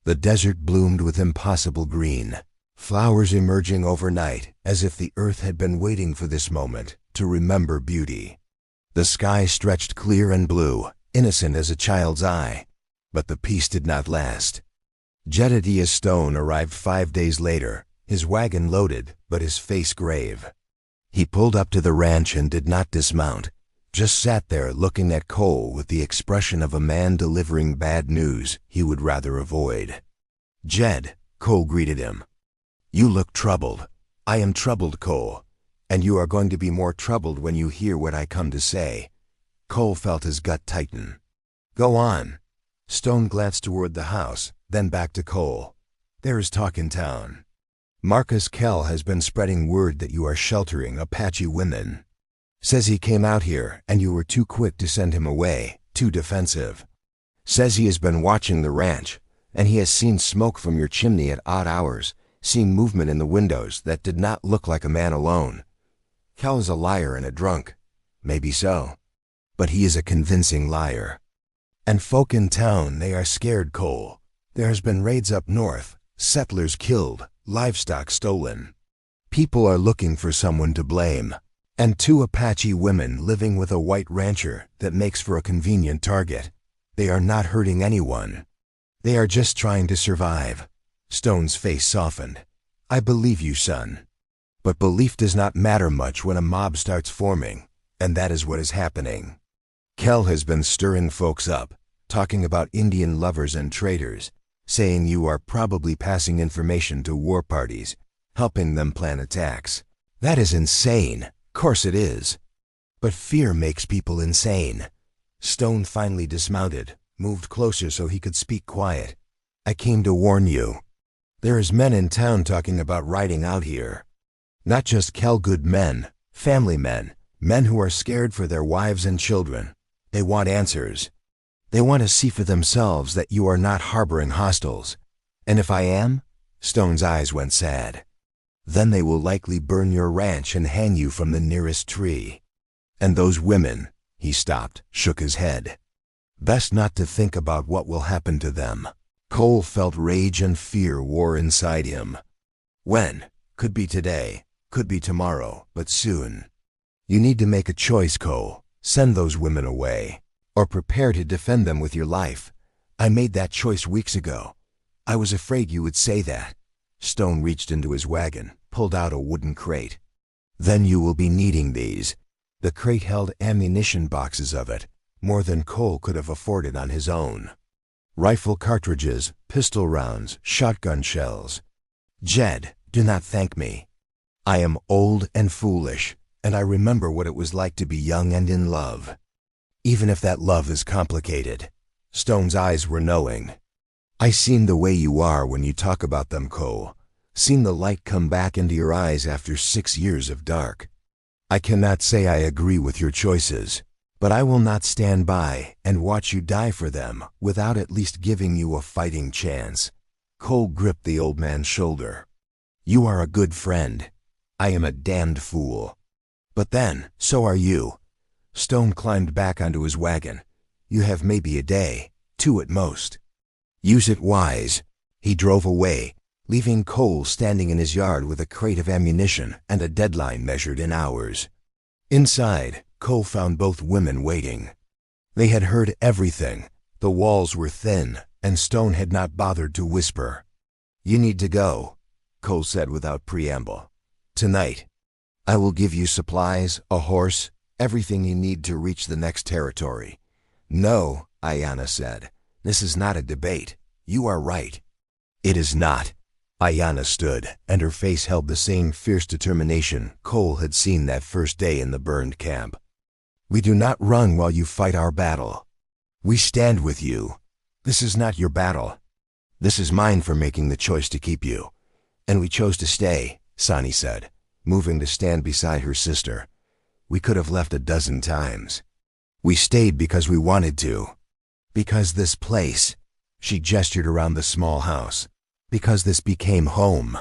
The desert bloomed with impossible green, flowers emerging overnight as if the earth had been waiting for this moment to remember beauty. The sky stretched clear and blue, innocent as a child's eye, but the peace did not last. Jedediah Stone arrived 5 days later, his wagon loaded, but his face grave. He pulled up to the ranch and did not dismount, just sat there looking at Cole with the expression of a man delivering bad news he would rather avoid. "Jed," Cole greeted him. You look troubled. I am troubled, Cole. And you are going to be more troubled when you hear what I come to say. Cole felt his gut tighten. Go on. Stone glanced toward the house, then back to Cole. There is talk in town. Marcus Kell has been spreading word that you are sheltering Apache women. Says he came out here and you were too quick to send him away, too defensive. Says he has been watching the ranch, and he has seen smoke from your chimney at odd hours, seen movement in the windows that did not look like a man alone. Kell is a liar and a drunk. Maybe so. But he is a convincing liar. And folk in town, they are scared, Cole. There has been raids up north, settlers killed, livestock stolen. People are looking for someone to blame. And 2 Apache women living with a white rancher that makes for a convenient target. They are not hurting anyone. They are just trying to survive. Stone's face softened. I believe you, son. But belief does not matter much when a mob starts forming, and that is what is happening. Kell has been stirring folks up, talking about Indian lovers and traitors, saying you are probably passing information to war parties, helping them plan attacks. That is insane. Course it is. But fear makes people insane. Stone finally dismounted, moved closer so he could speak quiet. I came to warn you. There is men in town talking about riding out here. Not just Kell-good men, family men, men who are scared for their wives and children. They want answers. They want to see for themselves that you are not harboring hostiles. And if I am? Stone's eyes went sad. Then they will likely burn your ranch and hang you from the nearest tree. And those women, he stopped, shook his head. Best not to think about what will happen to them. Cole felt rage and fear war inside him. When? Could be today, could be tomorrow, but soon. You need to make a choice, Cole. Send those women away. Or prepare to defend them with your life. I made that choice weeks ago. I was afraid you would say that. Stone reached into his wagon, pulled out a wooden crate. Then you will be needing these. The crate held ammunition boxes of it, more than Cole could have afforded on his own. Rifle cartridges, pistol rounds, shotgun shells. Jed, do not thank me. I am old and foolish, and I remember what it was like to be young and in love. Even if that love is complicated. Stone's eyes were knowing. I seen the way you are when you talk about them, Cole. Seen the light come back into your eyes after 6 years of dark. I cannot say I agree with your choices, but I will not stand by and watch you die for them without at least giving you a fighting chance. Cole gripped the old man's shoulder. You are a good friend. I am a damned fool. But then, so are you. Stone climbed back onto his wagon. You have maybe a day, 2 at most. Use it wise. He drove away, leaving Cole standing in his yard with a crate of ammunition and a deadline measured in hours. Inside, Cole found both women waiting. They had heard everything. The walls were thin, and Stone had not bothered to whisper. You need to go, Cole said without preamble. Tonight. I will give you supplies, a horse, everything you need to reach the next territory. No, Aiyana said. This is not a debate. You are right. It is not. Aiyana stood, and her face held the same fierce determination Cole had seen that first day in the burned camp. We do not run while you fight our battle. We stand with you. This is not your battle. This is mine for making the choice to keep you. And we chose to stay, Sani said, moving to stand beside her sister. We could have left a dozen times. We stayed because we wanted to. Because this place, she gestured around the small house, because this became home.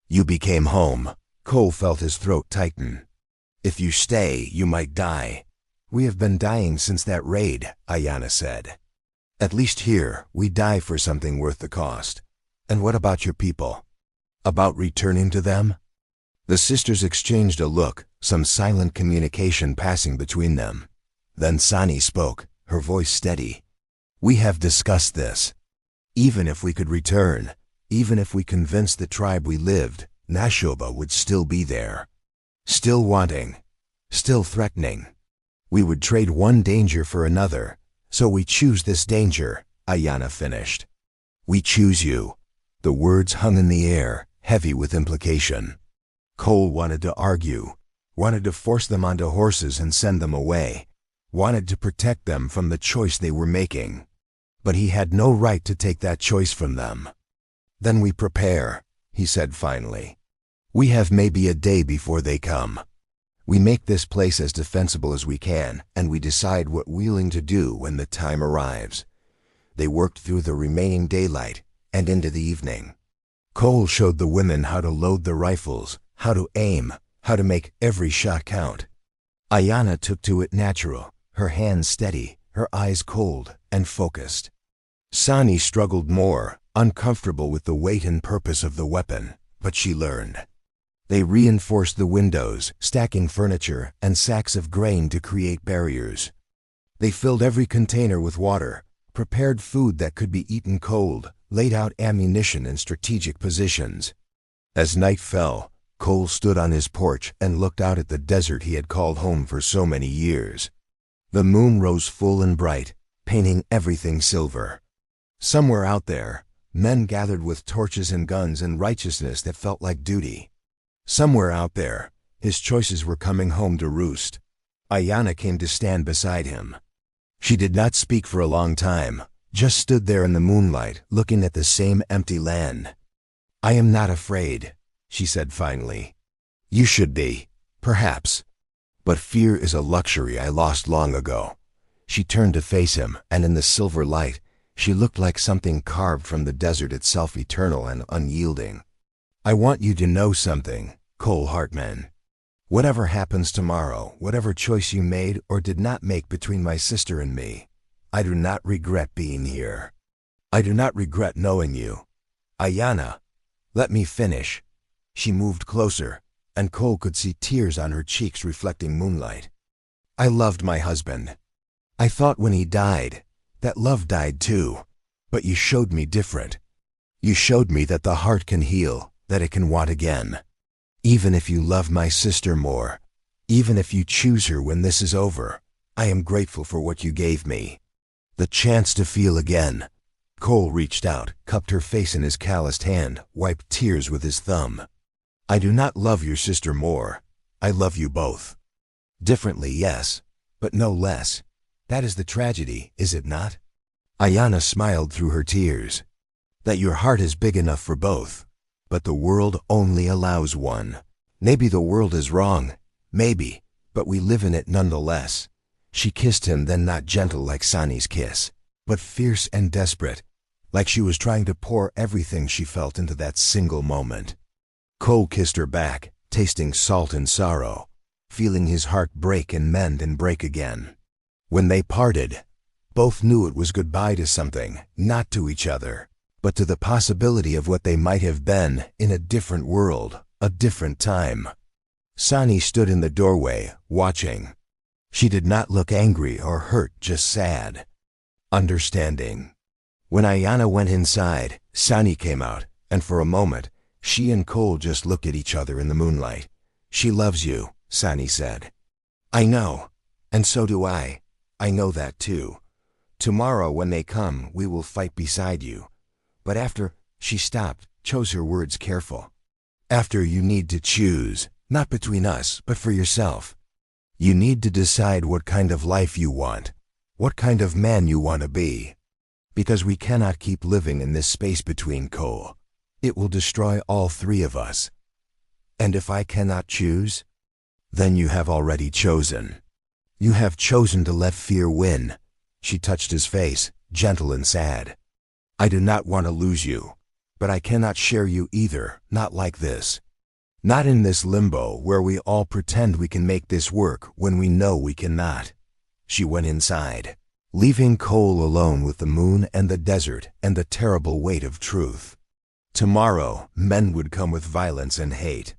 You became home. Cole felt his throat tighten. If you stay, you might die. We have been dying since that raid, Aiyana said. At least here, we die for something worth the cost. And what about your people? About returning to them? The sisters exchanged a look, some silent communication passing between them. Then Sani spoke, her voice steady. We have discussed this. Even if we could return, even if we convinced the tribe we lived, Nashoba would still be there. Still wanting. Still threatening. We would trade one danger for another, so we choose this danger, Aiyana finished. We choose you. The words hung in the air, heavy with implication. Cole wanted to argue, wanted to force them onto horses and send them away, wanted to protect them from the choice they were making. But he had no right to take that choice from them. "Then we prepare," he said finally. "We have maybe a day before they come. We make this place as defensible as we can, and we decide what we're willing to do when the time arrives." They worked through the remaining daylight and into the evening. Cole showed the women how to load the rifles, how to aim, how to make every shot count. Aiyana took to it natural, her hands steady, her eyes cold and focused. Sani struggled more, uncomfortable with the weight and purpose of the weapon, but she learned. They reinforced the windows, stacking furniture and sacks of grain to create barriers. They filled every container with water, prepared food that could be eaten cold, laid out ammunition in strategic positions. As night fell, Cole stood on his porch and looked out at the desert he had called home for so many years. The moon rose full and bright, painting everything silver. Somewhere out there, men gathered with torches and guns and righteousness that felt like duty. Somewhere out there, his choices were coming home to roost. Aiyana came to stand beside him. She did not speak for a long time, just stood there in the moonlight, looking at the same empty land. "I am not afraid," she said finally. "You should be, perhaps. But fear is a luxury I lost long ago." She turned to face him, and in the silver light, she looked like something carved from the desert itself, eternal and unyielding. "I want you to know something, Cole Hartman. Whatever happens tomorrow, whatever choice you made or did not make between my sister and me, I do not regret being here. I do not regret knowing you. Aiyana, let me finish." She moved closer, and Cole could see tears on her cheeks reflecting moonlight. "I loved my husband. I thought when he died, that love died too. But you showed me different. You showed me that the heart can heal, that it can want again. Even if you love my sister more, even if you choose her when this is over, I am grateful for what you gave me. The chance to feel again." Cole reached out, cupped her face in his calloused hand, wiped tears with his thumb. "I do not love your sister more. I love you both. Differently, yes, but no less. That is the tragedy, is it not?" Aiyana smiled through her tears. "That your heart is big enough for both. But the world only allows one. Maybe the world is wrong, maybe, but we live in it nonetheless." She kissed him, then not gentle like Sani's kiss, but fierce and desperate, like she was trying to pour everything she felt into that single moment. Cole kissed her back, tasting salt and sorrow, feeling his heart break and mend and break again. When they parted, both knew it was goodbye to something, not to each other, but to the possibility of what they might have been in a different world, a different time. Sani stood in the doorway, watching. She did not look angry or hurt, just sad. Understanding. When Aiyana went inside, Sani came out, and for a moment, she and Cole just looked at each other in the moonlight. "She loves you," Sani said. "I know, and so do I. I know that too. Tomorrow when they come, we will fight beside you. But after," she stopped, chose her words careful. "After you need to choose, not between us, but for yourself. You need to decide what kind of life you want, what kind of man you want to be. Because we cannot keep living in this space between, Cole. It will destroy all three of us. And if I cannot choose, then you have already chosen. You have chosen to let fear win." She touched his face, gentle and sad. "I do not want to lose you, but I cannot share you either, not like this. Not in this limbo where we all pretend we can make this work when we know we cannot." She went inside, leaving Cole alone with the moon and the desert and the terrible weight of truth. Tomorrow, men would come with violence and hate.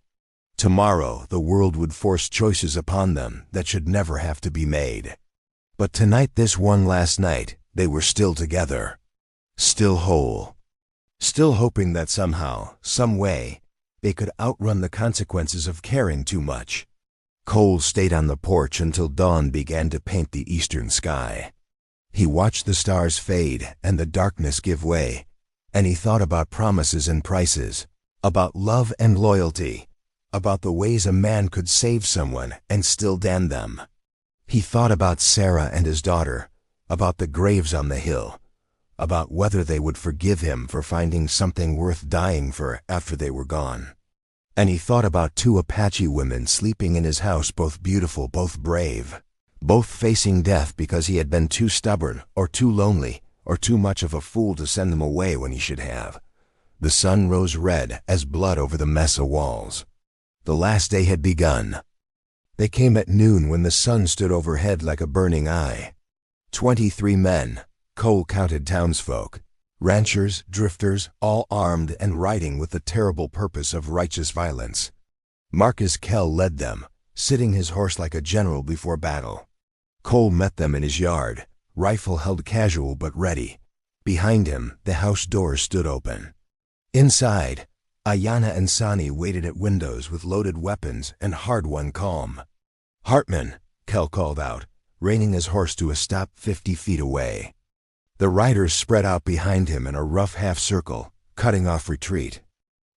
Tomorrow, the world would force choices upon them that should never have to be made. But tonight, this one last night, they were still together. Still whole. Still hoping that somehow, some way, they could outrun the consequences of caring too much. Cole stayed on the porch until dawn began to paint the eastern sky. He watched the stars fade and the darkness give way, And he thought about promises and prices, about love and loyalty, about the ways a man could save someone and still damn them. He thought about Sarah and his daughter, about the graves on the hill, about whether they would forgive him for finding something worth dying for after they were gone. And he thought about two Apache women sleeping in his house, both beautiful, both brave, both facing death because he had been too stubborn or too lonely or too much of a fool to send them away when he should have. The sun rose red as blood over the mesa walls. The last day had begun. They came at noon when the sun stood overhead like a burning eye. 23 men, Cole counted townsfolk, ranchers, drifters, all armed and riding with the terrible purpose of righteous violence. Marcus Kell led them, sitting his horse like a general before battle. Cole met them in his yard, rifle held casual but ready. Behind him, the house doors stood open. Inside, Aiyana and Sani waited at windows with loaded weapons and hard-won calm. "Hartman," Kell called out, reining his horse to a stop 50 feet away. The riders spread out behind him in a rough half-circle, cutting off retreat.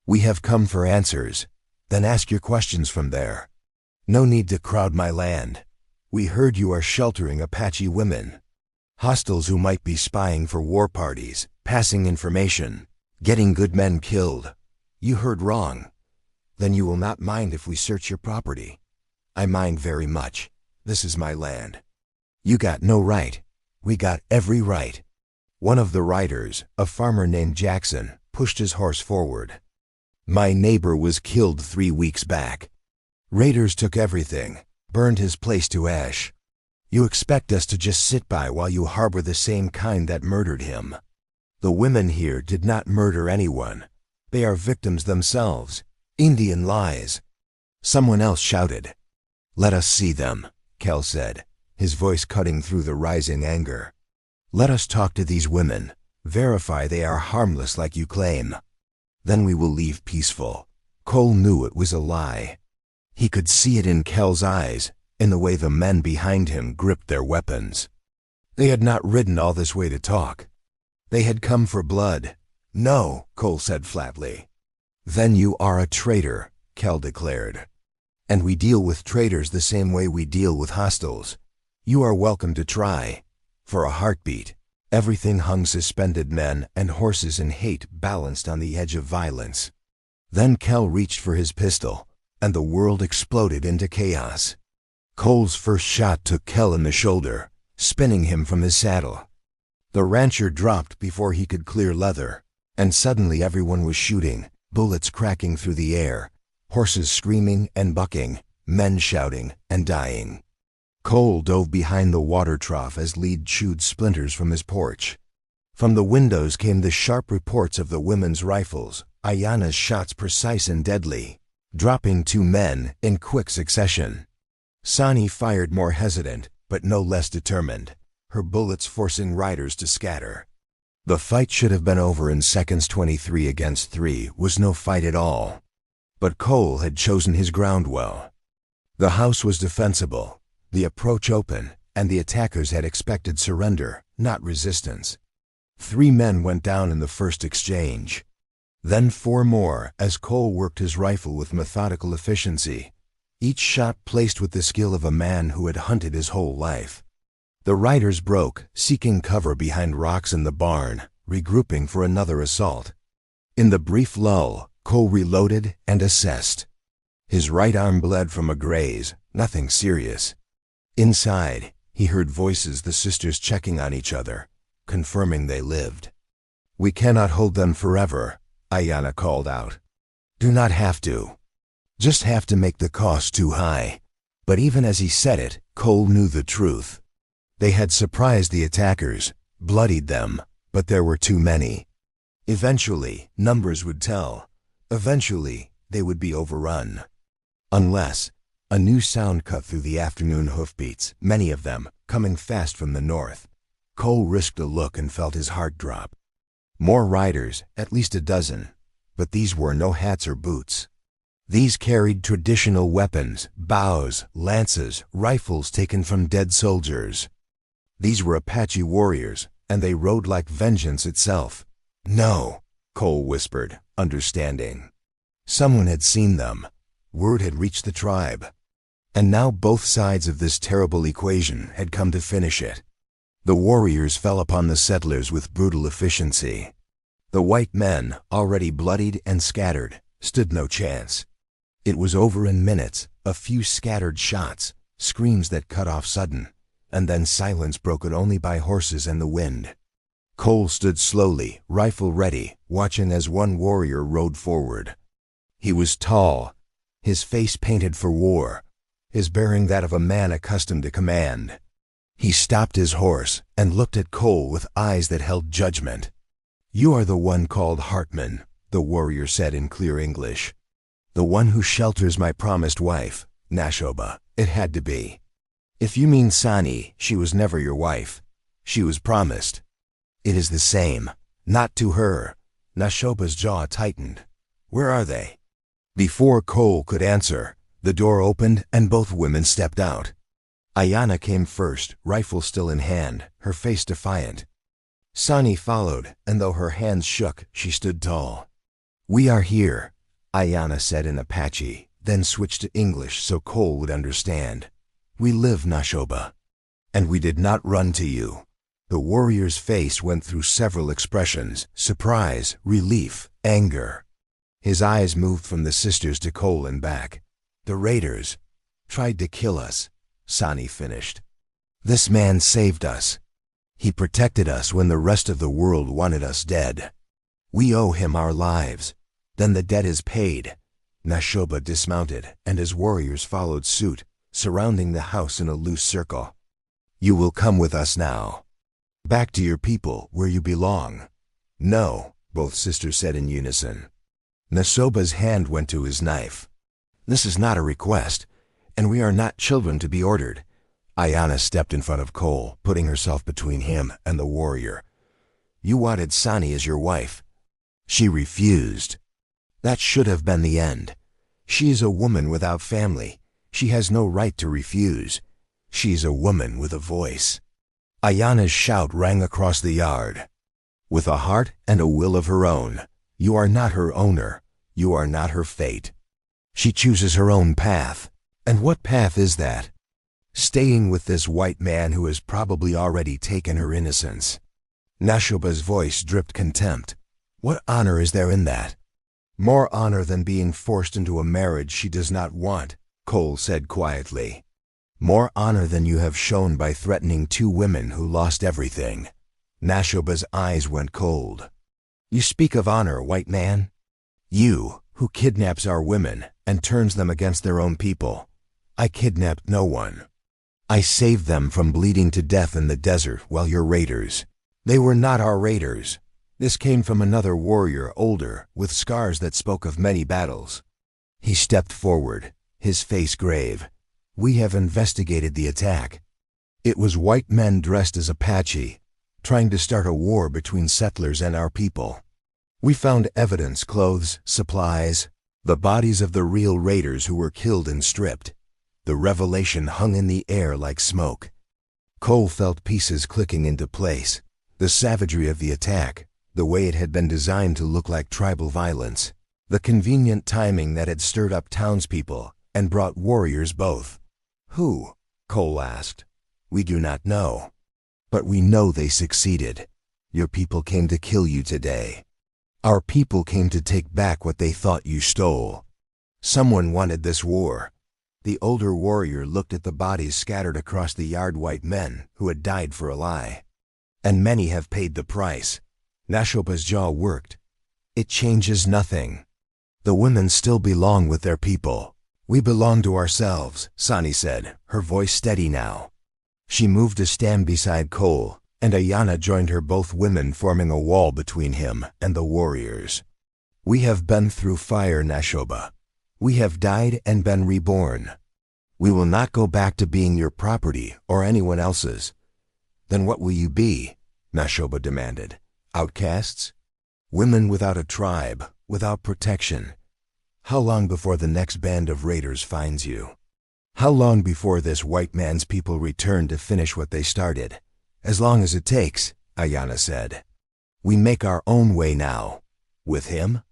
"We have come for answers. Then ask your questions from there. No need to crowd my land. We heard you are sheltering Apache women. Hostiles who might be spying for war parties, passing information, getting good men killed. You heard wrong. Then you will not mind if we search your property. I mind very much. This is my land. You got no right. We got every right." One of the riders, a farmer named Jackson, pushed his horse forward. "My neighbor was killed 3 weeks back. Raiders took everything, burned his place to ash. You expect us to just sit by while you harbor the same kind that murdered him? The women here did not murder anyone. They are victims themselves. Indian lies." Someone else shouted. "Let us see them," Kell said, his voice cutting through the rising anger. "Let us talk to these women, verify they are harmless like you claim. Then we will leave peaceful." Cole knew it was a lie. He could see it in Kell's eyes, in the way the men behind him gripped their weapons. They had not ridden all this way to talk. They had come for blood. "No," Cole said flatly. "Then you are a traitor," Kell declared. "And we deal with traitors the same way we deal with hostiles. You are welcome to try. For a heartbeat." Everything hung suspended, men and horses and hate balanced on the edge of violence. Then Kell reached for his pistol, and the world exploded into chaos. Cole's first shot took Kell in the shoulder, spinning him from his saddle. The rancher dropped before he could clear leather, and suddenly everyone was shooting, bullets cracking through the air, horses screaming and bucking, men shouting and dying. Cole dove behind the water trough as lead chewed splinters from his porch. From the windows came the sharp reports of the women's rifles, Aiyana's shots precise and deadly, dropping 2 men in quick succession. Sani fired more hesitant, but no less determined, her bullets forcing riders to scatter. The fight should have been over in seconds. 23 against 3 was no fight at all. But Cole had chosen his ground well. The house was defensible, the approach open, and the attackers had expected surrender, not resistance. 3 men went down in the first exchange. Then 4 more as Cole worked his rifle with methodical efficiency, each shot placed with the skill of a man who had hunted his whole life. The riders broke, seeking cover behind rocks in the barn, regrouping for another assault. In the brief lull, Cole reloaded and assessed. His right arm bled from a graze, nothing serious. Inside, he heard voices, the sisters checking on each other, confirming they lived. "We cannot hold them forever," Aiyana called out. "Do not have to. Just have to make the cost too high." But even as he said it, Cole knew the truth. They had surprised the attackers, bloodied them, but there were too many. Eventually, numbers would tell. Eventually, they would be overrun. Unless a new sound cut through the afternoon hoofbeats, many of them coming fast from the north. Cole risked a look and felt his heart drop. More riders, at least a dozen, but these wore no hats or boots. These carried traditional weapons, bows, lances, rifles taken from dead soldiers. These were Apache warriors, and they rode like vengeance itself. No, Cole whispered, understanding. Someone had seen them. Word had reached the tribe. And now both sides of this terrible equation had come to finish it. The warriors fell upon the settlers with brutal efficiency. The white men, already bloodied and scattered, stood no chance. It was over in minutes, a few scattered shots, screams that cut off sudden, and then silence broken only by horses and the wind. Cole stood slowly, rifle ready, watching as one warrior rode forward. He was tall, his face painted for war, his bearing that of a man accustomed to command. He stopped his horse and looked at Cole with eyes that held judgment. "You are the one called Hartman," the warrior said in clear English. "The one who shelters my promised wife, Nashoba. It had to be. If you mean Sani, she was never your wife. She was promised." "It is the same. Not to her." Nashoba's jaw tightened. "Where are they?" Before Cole could answer, the door opened and both women stepped out. Aiyana came first, rifle still in hand, her face defiant. Sani followed, and though her hands shook, she stood tall. "We are here," Aiyana said in Apache, then switched to English so Cole would understand. "We live, Nashoba. And we did not run to you." The warrior's face went through several expressions: surprise, relief, anger. His eyes moved from the sisters to Cole and back. "The raiders tried to kill us," Sani finished. "This man saved us. He protected us when the rest of the world wanted us dead. We owe him our lives. Then the debt is paid." Nashoba dismounted, and his warriors followed suit, surrounding the house in a loose circle. "You will come with us now. Back to your people, where you belong." "No," both sisters said in unison. Nashoba's hand went to his knife. "This is not a request, and we are not children to be ordered." Aiyana stepped in front of Cole, putting herself between him and the warrior. "You wanted Sani as your wife. She refused. That should have been the end. She is a woman without family. She has no right to refuse. She's a woman with a voice." Aiyana's shout rang across the yard. "With a heart and a will of her own. You are not her owner. You are not her fate. She chooses her own path. And what path is that? Staying with this white man who has probably already taken her innocence." Nashoba's voice dripped contempt. "What honor is there in that?" "More honor than being forced into a marriage she does not want," Cole said quietly. "More honor than you have shown by threatening two women who lost everything." Nashoba's eyes went cold. "You speak of honor, white man? You, who kidnaps our women and turns them against their own people. I kidnapped no one. I saved them from bleeding to death in the desert while your raiders. They were not our raiders. This came from another warrior, older, with scars that spoke of many battles." He stepped forward, his face grave. "We have investigated the attack. It was white men dressed as Apache, trying to start a war between settlers and our people. We found evidence, clothes, supplies, the bodies of the real raiders who were killed and stripped. The revelation hung in the air like smoke." Cole felt pieces clicking into place. The savagery of the attack, the way it had been designed to look like tribal violence, the convenient timing that had stirred up townspeople and brought warriors both. "Who?" Cole asked. "We do not know. But we know they succeeded. Your people came to kill you today. Our people came to take back what they thought you stole. Someone wanted this war." The older warrior looked at the bodies scattered across the yard, white men who had died for a lie. "And many have paid the price." Nashoba's jaw worked. "It changes nothing. The women still belong with their people. We belong to ourselves," Sani said, her voice steady now. She moved to stand beside Cole, and Aiyana joined her, both women forming a wall between him and the warriors. "We have been through fire, Nashoba. We have died and been reborn. We will not go back to being your property or anyone else's." "Then what will you be?" Nashoba demanded. "Outcasts? Women without a tribe, without protection. How long before the next band of raiders finds you? How long before this white man's people return to finish what they started?" "As long as it takes," Aiyana said. "We make our own way now. With him?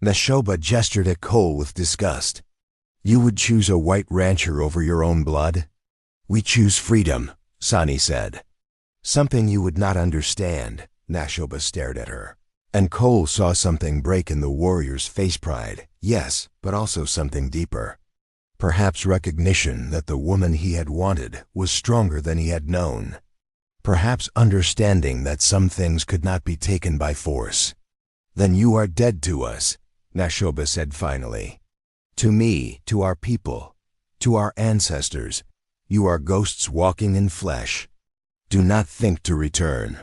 Nashoba gestured at Cole with disgust. You would choose a white rancher over your own blood? We choose freedom, Sani said. Something you would not understand, Nashoba stared at her. And Cole saw something break in the warrior's face. Pride, yes, but also something deeper. Perhaps recognition that the woman he had wanted was stronger than he had known. Perhaps understanding that some things could not be taken by force. Then you are dead to us, Nashoba said finally. To me, to our people, to our ancestors, you are ghosts walking in flesh. Do not think to return.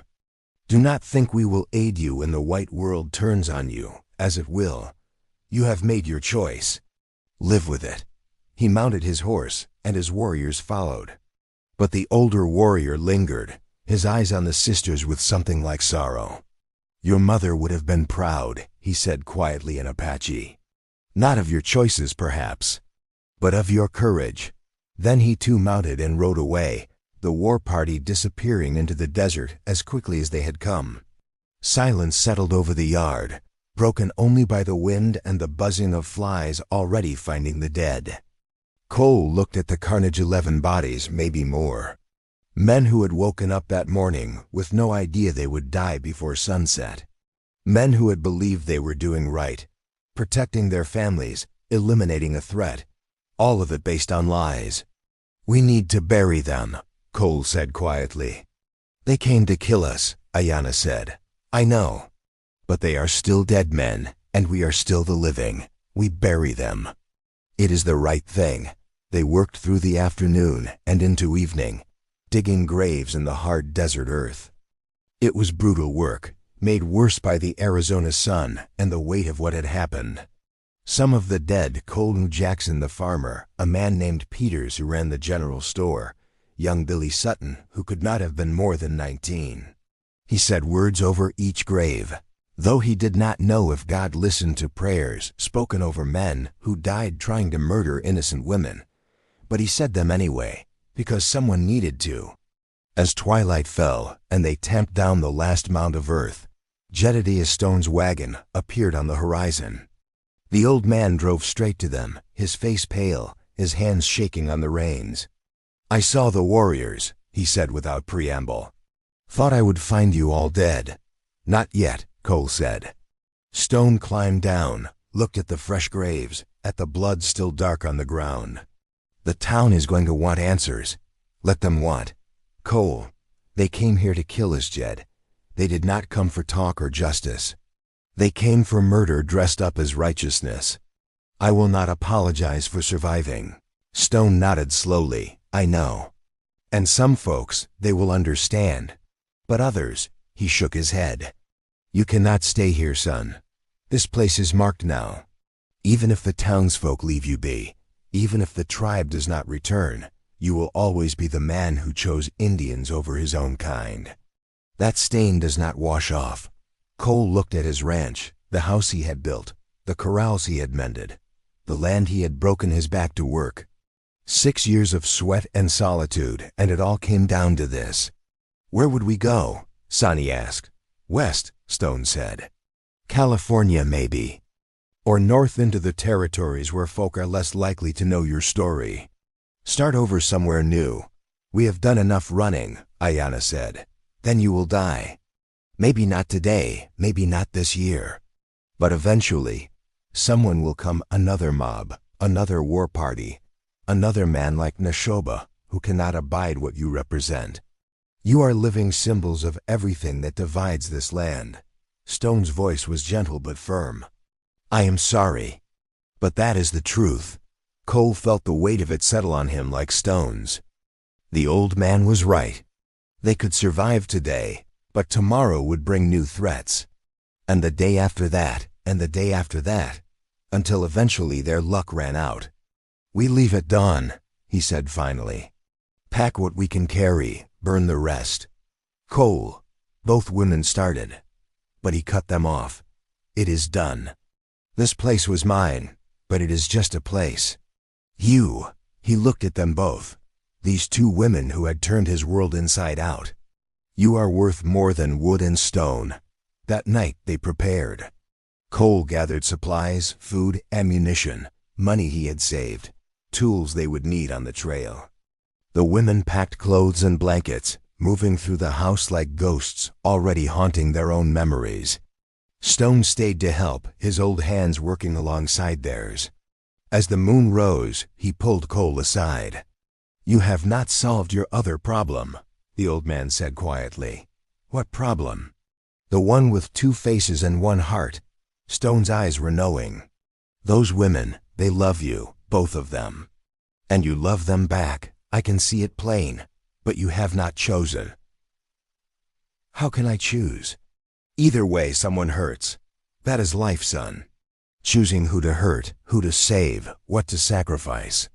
Do not think we will aid you when the white world turns on you, as it will. You have made your choice. Live with it. He mounted his horse, and his warriors followed. But the older warrior lingered, his eyes on the sisters with something like sorrow. Your mother would have been proud, he said quietly in Apache. Not of your choices, perhaps, but of your courage. Then he too mounted and rode away, the war party disappearing into the desert as quickly as they had come. Silence settled over the yard, broken only by the wind and the buzzing of flies already finding the dead. Cole looked at the carnage. 11 bodies, maybe more. Men who had woken up that morning with no idea they would die before sunset. Men who had believed they were doing right, protecting their families, eliminating a threat. All of it based on lies. We need to bury them, Cole said quietly. They came to kill us, Aiyana said. I know. But they are still dead men, and we are still the living. We bury them. It is the right thing. They worked through the afternoon and into evening, digging graves in the hard desert earth. It was brutal work, made worse by the Arizona sun and the weight of what had happened. Some of the dead Cole knew: Jackson the farmer, a man named Peters who ran the general store, young Billy Sutton, who could not have been more than 19. He said words over each grave, though he did not know if God listened to prayers spoken over men who died trying to murder innocent women. But he said them anyway, because someone needed to. As twilight fell and they tamped down the last mound of earth, Jedediah Stone's wagon appeared on the horizon. The old man drove straight to them, his face pale, his hands shaking on the reins. I saw the warriors, he said without preamble. Thought I would find you all dead. Not yet, Cole said. Stone climbed down, looked at the fresh graves, at the blood still dark on the ground. The town is going to want answers. Let them want. Cole, they came here to kill us, Jed. They did not come for talk or justice. They came for murder dressed up as righteousness. I will not apologize for surviving. Stone nodded slowly. I know. And some folks, they will understand. But others, he shook his head. You cannot stay here, son. This place is marked now. Even if the townsfolk leave you be, even if the tribe does not return, you will always be the man who chose Indians over his own kind. That stain does not wash off. Cole looked at his ranch, the house he had built, the corrals he had mended, the land he had broken his back to work. 6 years of sweat and solitude, and it all came down to this. Where would we go? Sani asked. West, Stone said. California, maybe. Or north into the territories where folk are less likely to know your story. Start over somewhere new. We have done enough running, Aiyana said. Then you will die. Maybe not today, maybe not this year. But eventually, someone will come, another mob, another war party, another man like Nashoba who cannot abide what you represent. You are living symbols of everything that divides this land. Stone's voice was gentle but firm. I am sorry. But that is the truth. Cole felt the weight of it settle on him like stones. The old man was right. They could survive today, but tomorrow would bring new threats. And the day after that, and the day after that, until eventually their luck ran out. We leave at dawn, he said finally. Pack what we can carry, burn the rest. Cole, both women started. But he cut them off. It is done. This place was mine, but it is just a place. You, he looked at them both, these two women who had turned his world inside out. You are worth more than wood and stone. That night they prepared. Cole gathered supplies, food, ammunition, money he had saved, tools they would need on the trail. The women packed clothes and blankets, moving through the house like ghosts already haunting their own memories. Stone stayed to help, his old hands working alongside theirs. As the moon rose, he pulled Cole aside. "You have not solved your other problem," the old man said quietly. "What problem?" "The one with two faces and one heart." Stone's eyes were knowing. "Those women, they love you, both of them. And you love them back, I can see it plain, but you have not chosen." "How can I choose?" "Either way someone hurts. That is life, son. Choosing who to hurt, who to save, what to sacrifice.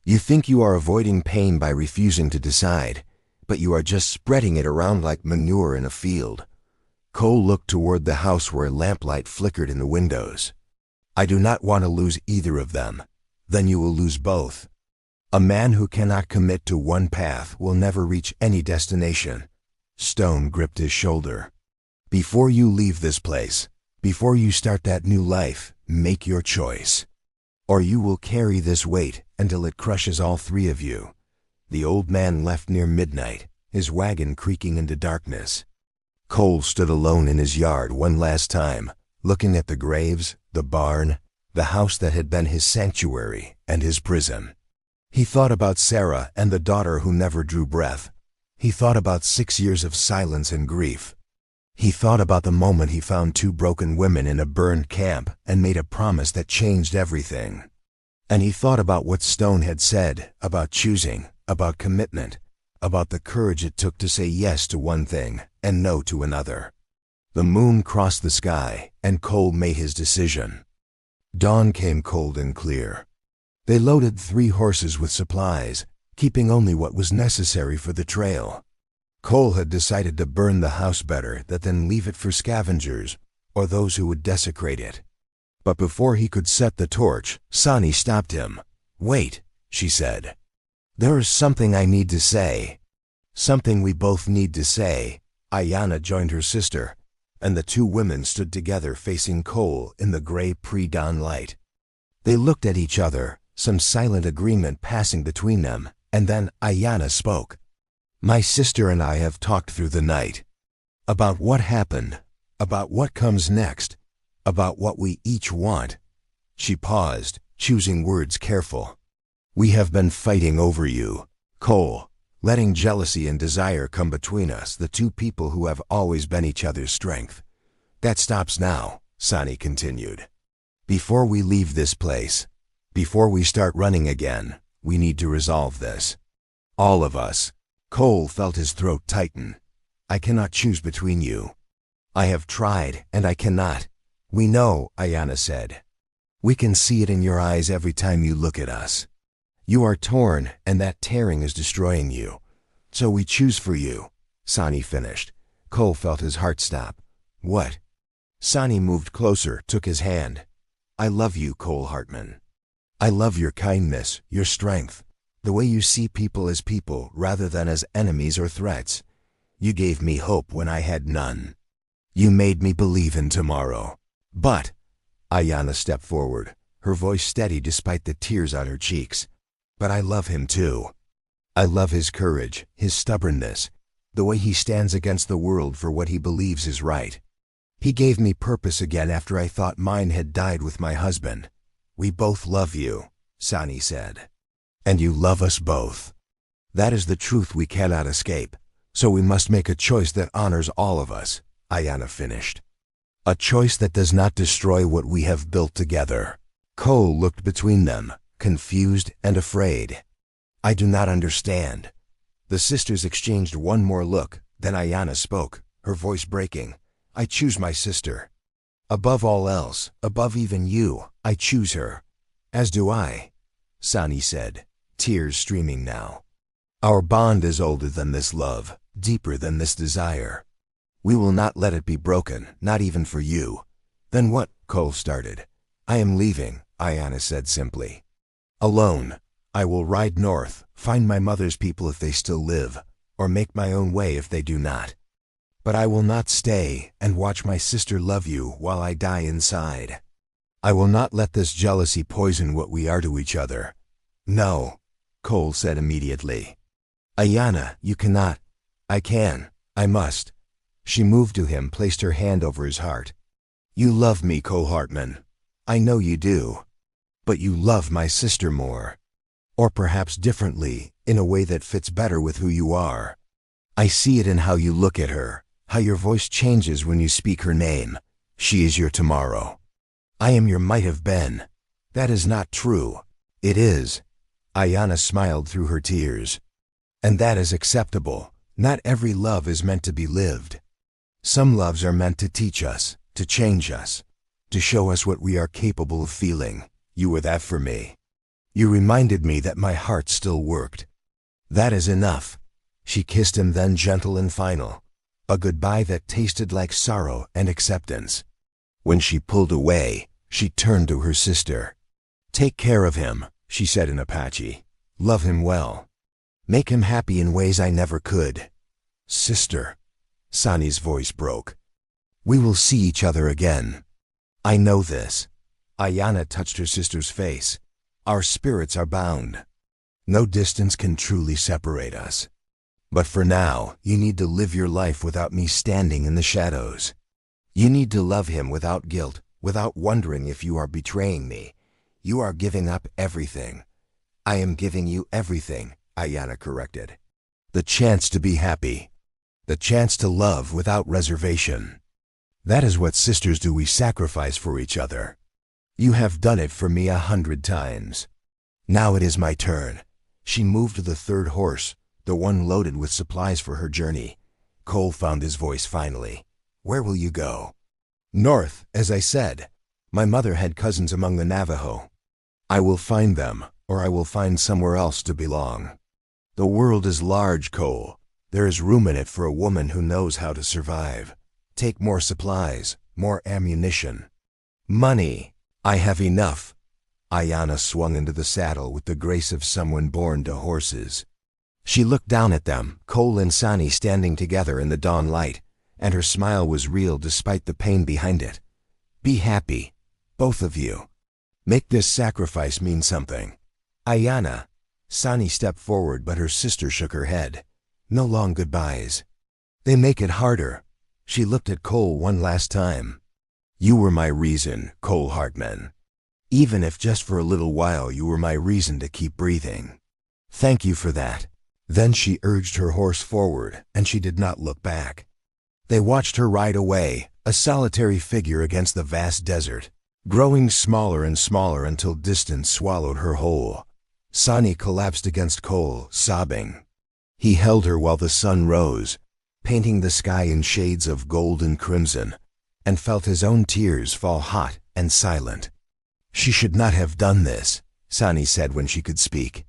You think you are avoiding pain by refusing to decide, but you are just spreading it around like manure in a field." Cole looked toward the house where lamplight flickered in the windows. "I do not want to lose either of them. Then you will lose both. A man who cannot commit to one path will never reach any destination." Stone gripped his shoulder. "Before you leave this place, before you start that new life, make your choice. Or you will carry this weight until it crushes all three of you." The old man left near midnight, his wagon creaking into darkness. Cole stood alone in his yard one last time, looking at the graves, the barn, the house that had been his sanctuary and his prison. He thought about Sarah and the daughter who never drew breath. He thought about 6 years of silence and grief. He thought about the moment he found two broken women in a burned camp and made a promise that changed everything. And he thought about what Stone had said, about choosing, about commitment, about the courage it took to say yes to one thing and no to another. The moon crossed the sky, and Cole made his decision. Dawn came cold and clear. They loaded 3 horses with supplies, keeping only what was necessary for the trail. Cole had decided to burn the house better than leave it for scavengers or those who would desecrate it. But before he could set the torch, Sani stopped him. "Wait," she said. "There is something I need to say. Something we both need to say." Aiyana joined her sister, and the two women stood together facing Cole in the gray pre-dawn light. They looked at each other, some silent agreement passing between them, and then Aiyana spoke. "My sister and I have talked through the night. About what happened, about what comes next, about what we each want." She paused, choosing words careful. "We have been fighting over you, Cole, letting jealousy and desire come between us, the two people who have always been each other's strength. That stops now," Sani continued. "Before we leave this place, before we start running again, we need to resolve this. All of us." Cole felt his throat tighten. "I cannot choose between you. I have tried, and I cannot." "We know," Aiyana said. "We can see it in your eyes every time you look at us. You are torn, and that tearing is destroying you. So we choose for you," Sani finished. Cole felt his heart stop. "What?" Sani moved closer, took his hand. "I love you, Cole Hartman. I love your kindness, your strength, the way you see people as people rather than as enemies or threats. You gave me hope when I had none. You made me believe in tomorrow. But," Aiyana stepped forward, her voice steady despite the tears on her cheeks, "but I love him too. I love his courage, his stubbornness, the way he stands against the world for what he believes is right. He gave me purpose again after I thought mine had died with my husband. We both love you," Sani said. "And you love us both. That is the truth we cannot escape, so we must make a choice that honors all of us," Aiyana finished. "A choice that does not destroy what we have built together." Cole looked between them, confused and afraid. "I do not understand." The sisters exchanged one more look, then Aiyana spoke, her voice breaking. "I choose my sister. Above all else, above even you, I choose her." "As do I," Sani said, tears streaming now. "Our bond is older than this love, deeper than this desire. We will not let it be broken, not even for you." "Then what?" Cole started. "I am leaving," Aiyana said simply. "Alone. I will ride north, find my mother's people if they still live, or make my own way if they do not." But I will not stay and watch my sister love you while I die inside. I will not let this jealousy poison what we are to each other. No, Cole said immediately. Aiyana, you cannot. I can. I must. She moved to him, placed her hand over his heart. You love me, Cole Hartman. I know you do. But you love my sister more. Or perhaps differently, in a way that fits better with who you are. I see it in how you look at her, how your voice changes when you speak her name. She is your tomorrow. I am your might have been. That is not true. It is. Aiyana smiled through her tears. And that is acceptable. Not every love is meant to be lived. Some loves are meant to teach us, to change us, to show us what we are capable of feeling. You were that for me. You reminded me that my heart still worked. That is enough. She kissed him, then gentle and final. A goodbye that tasted like sorrow and acceptance. When she pulled away, she turned to her sister. Take care of him, she said in Apache. Love him well. Make him happy in ways I never could. Sister. Sani's voice broke. We will see each other again. I know this. Aiyana touched her sister's face. Our spirits are bound. No distance can truly separate us. But for now, you need to live your life without me standing in the shadows. You need to love him without guilt, without wondering if you are betraying me. You are giving up everything. I am giving you everything, Aiyana corrected. The chance to be happy. The chance to love without reservation. That is what sisters do. We sacrifice for each other. You have done it for me 100 times. Now it is my turn. She moved to the third horse, the one loaded with supplies for her journey. Cole found his voice finally. Where will you go? North, as I said. My mother had cousins among the Navajo. I will find them, or I will find somewhere else to belong. The world is large, Cole. There is room in it for a woman who knows how to survive. Take more supplies, more ammunition. Money. I have enough. Aiyana swung into the saddle with the grace of someone born to horses. She looked down at them, Cole and Sani standing together in the dawn light, and her smile was real despite the pain behind it. Be happy, both of you. Make this sacrifice mean something. Aiyana. Sani stepped forward, but her sister shook her head. No long goodbyes. They make it harder. She looked at Cole one last time. You were my reason, Cole Hartman. Even if just for a little while, you were my reason to keep breathing. Thank you for that. Then she urged her horse forward, and she did not look back. They watched her ride away, a solitary figure against the vast desert, growing smaller and smaller until distance swallowed her whole. Sani collapsed against Cole, sobbing. He held her while the sun rose, painting the sky in shades of gold and crimson, and felt his own tears fall hot and silent. She should not have done this, Sani said when she could speak.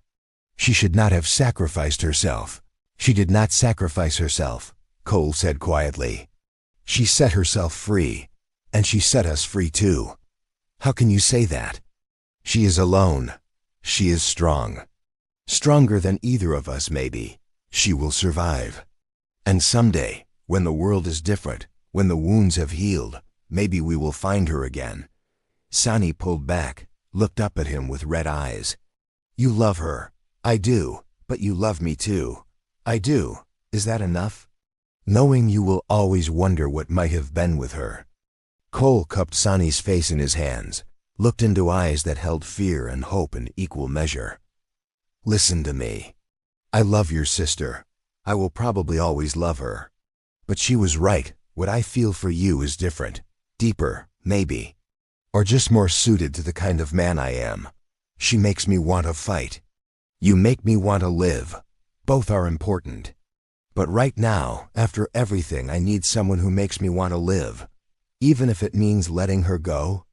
She should not have sacrificed herself. She did not sacrifice herself, Cole said quietly. She set herself free, and she set us free too. How can you say that? She is alone. She is strong. Stronger than either of us, maybe. She will survive. And someday, when the world is different, when the wounds have healed, maybe we will find her again. Sani pulled back, looked up at him with red eyes. You love her. I do, but you love me too. I do. Is that enough? Knowing you will always wonder what might have been with her. Cole cupped Sani's face in his hands, looked into eyes that held fear and hope in equal measure. Listen to me. I love your sister. I will probably always love her. But she was right. What I feel for you is different, deeper, maybe. Or just more suited to the kind of man I am. She makes me want to fight. You make me want to live. Both are important. But right now, after everything, I need someone who makes me want to live. Even if it means letting her go.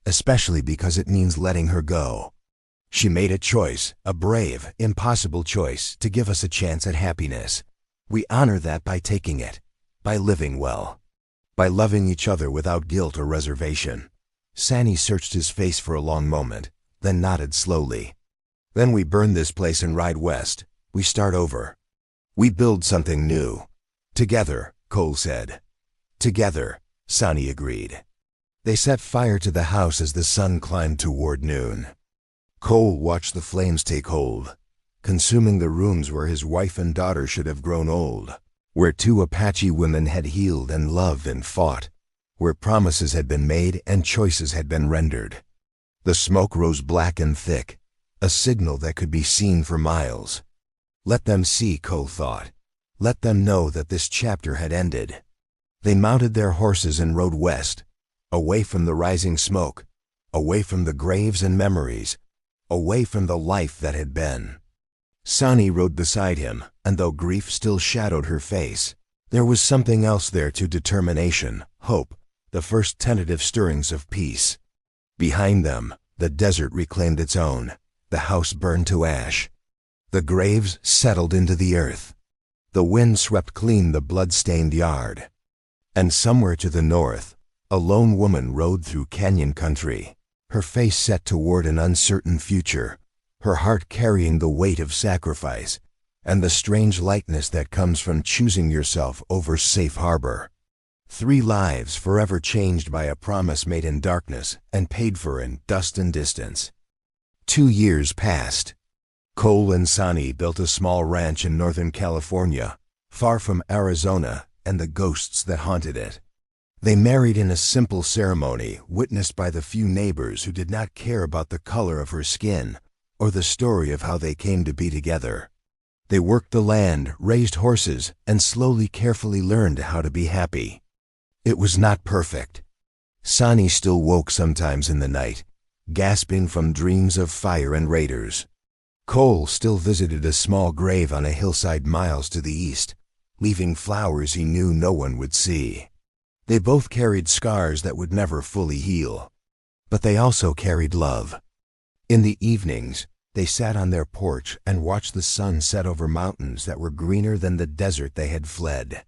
Especially because it means letting her go. She made a choice, a brave, impossible choice, to give us a chance at happiness. We honor that by taking it, by living well, by loving each other without guilt or reservation. Sani searched his face for a long moment, then nodded slowly. Then we burn this place and ride west. We start over. We build something new. Together, Cole said. Together, Sani agreed. They set fire to the house as the sun climbed toward noon. Cole watched the flames take hold, consuming the rooms where his wife and daughter should have grown old, where two Apache women had healed and loved and fought, where promises had been made and choices had been rendered. The smoke rose black and thick, a signal that could be seen for miles. Let them see, Cole thought. Let them know that this chapter had ended. They mounted their horses and rode west, away from the rising smoke, away from the graves and memories, away from the life that had been. Sani rode beside him, and though grief still shadowed her face, there was something else there too: determination, hope, the first tentative stirrings of peace. Behind them, the desert reclaimed its own, the house burned to ash. The graves settled into the earth. The wind swept clean the blood-stained yard. And somewhere to the north, a lone woman rode through canyon country, her face set toward an uncertain future, her heart carrying the weight of sacrifice and the strange lightness that comes from choosing yourself over safe harbor. 3 lives forever changed by a promise made in darkness and paid for in dust and distance. 2 years passed. Cole and Sani built a small ranch in Northern California, far from Arizona and the ghosts that haunted it. They married in a simple ceremony witnessed by the few neighbors who did not care about the color of her skin or the story of how they came to be together. They worked the land, raised horses, and slowly, carefully learned how to be happy. It was not perfect. Sani still woke sometimes in the night, gasping from dreams of fire and raiders. Cole still visited a small grave on a hillside miles to the east, leaving flowers he knew no one would see. They both carried scars that would never fully heal, but they also carried love. In the evenings, they sat on their porch and watched the sun set over mountains that were greener than the desert they had fled.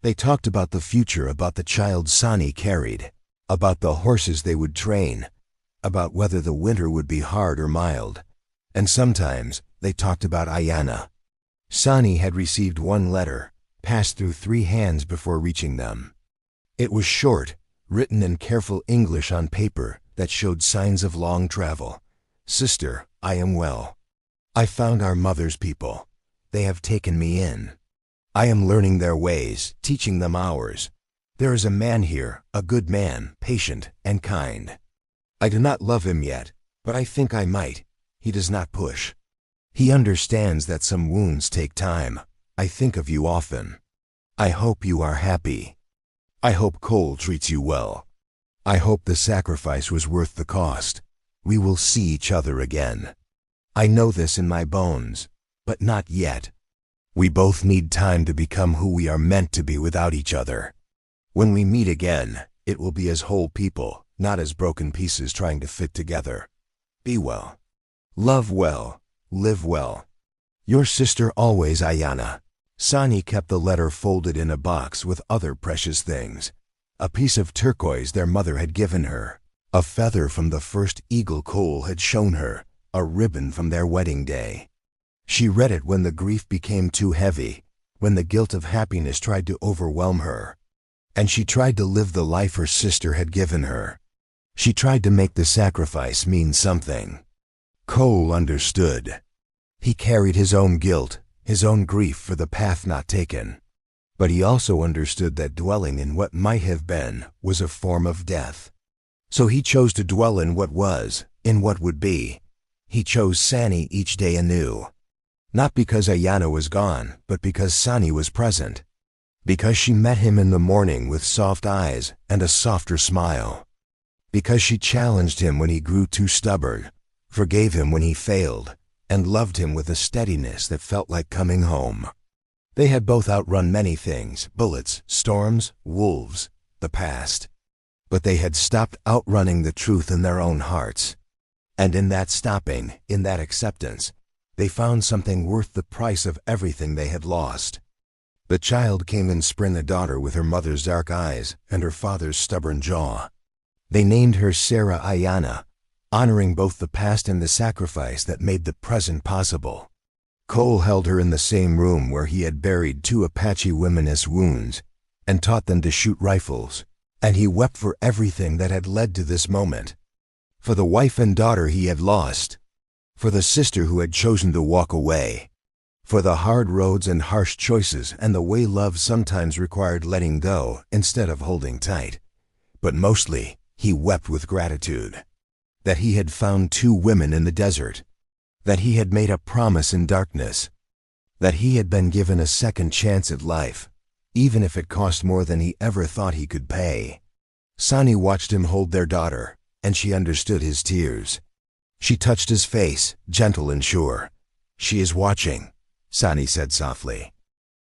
They talked about the future, about the child Sani carried, about the horses they would train, about whether the winter would be hard or mild, and sometimes they talked about Aiyana. Sani had received 1 letter, passed through 3 hands before reaching them. It was short, written in careful English on paper that showed signs of long travel. Sister, I am well. I found our mother's people. They have taken me in. I am learning their ways, teaching them ours. There is a man here, a good man, patient and kind. I do not love him yet, but I think I might. He does not push. He understands that some wounds take time. I think of you often. I hope you are happy. I hope Cole treats you well. I hope the sacrifice was worth the cost. We will see each other again. I know this in my bones, but not yet. We both need time to become who we are meant to be without each other. When we meet again, it will be as whole people, not as broken pieces trying to fit together. Be well. Love well. Live well. Your sister always, Aiyana. Sani kept the letter folded in a box with other precious things. A piece of turquoise their mother had given her, a feather from the first eagle Cole had shown her, a ribbon from their wedding day. She read it when the grief became too heavy, when the guilt of happiness tried to overwhelm her. And she tried to live the life her sister had given her. She tried to make the sacrifice mean something. Cole understood. He carried his own guilt, his own grief for the path not taken. But he also understood that dwelling in what might have been was a form of death. So he chose to dwell in what was, in what would be. He chose Sani each day anew. Not because Aiyana was gone, but because Sani was present. Because she met him in the morning with soft eyes and a softer smile. Because she challenged him when he grew too stubborn, forgave him when he failed, and loved him with a steadiness that felt like coming home. They had both outrun many things: bullets, storms, wolves, the past. But they had stopped outrunning the truth in their own hearts. And in that stopping, in that acceptance, they found something worth the price of everything they had lost. The child came in spring, a daughter with her mother's dark eyes and her father's stubborn jaw. They named her Sarah Aiyana, honoring both the past and the sacrifice that made the present possible. Cole held her in the same room where he had buried 2 Apache women as wounds, and taught them to shoot rifles. And he wept for everything that had led to this moment. For the wife and daughter he had lost. For the sister who had chosen to walk away. For the hard roads and harsh choices and the way love sometimes required letting go instead of holding tight. But mostly, he wept with gratitude. That he had found two women in the desert. That he had made a promise in darkness. That he had been given a second chance at life, even if it cost more than he ever thought he could pay. Sani watched him hold their daughter, and she understood his tears. She touched his face, gentle and sure. "She is watching," Sani said softly.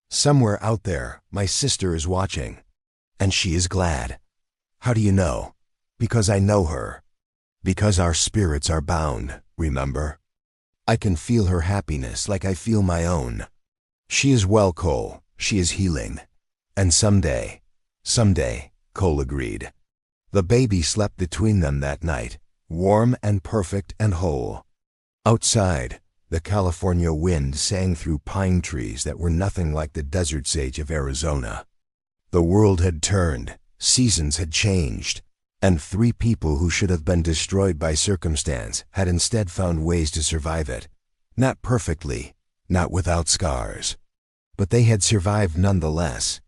"Somewhere out there, my sister is watching. And she is glad." "How do you know?" "Because I know her. Because our spirits are bound, remember? I can feel her happiness like I feel my own. She is well, Cole. She is healing. And someday, Cole agreed. The baby slept between them that night, warm and perfect and whole. Outside, the California wind sang through pine trees that were nothing like the desert sage of Arizona. The world had turned, seasons had changed, and three people who should have been destroyed by circumstance had instead found ways to survive it. Not perfectly, not without scars. But they had survived nonetheless.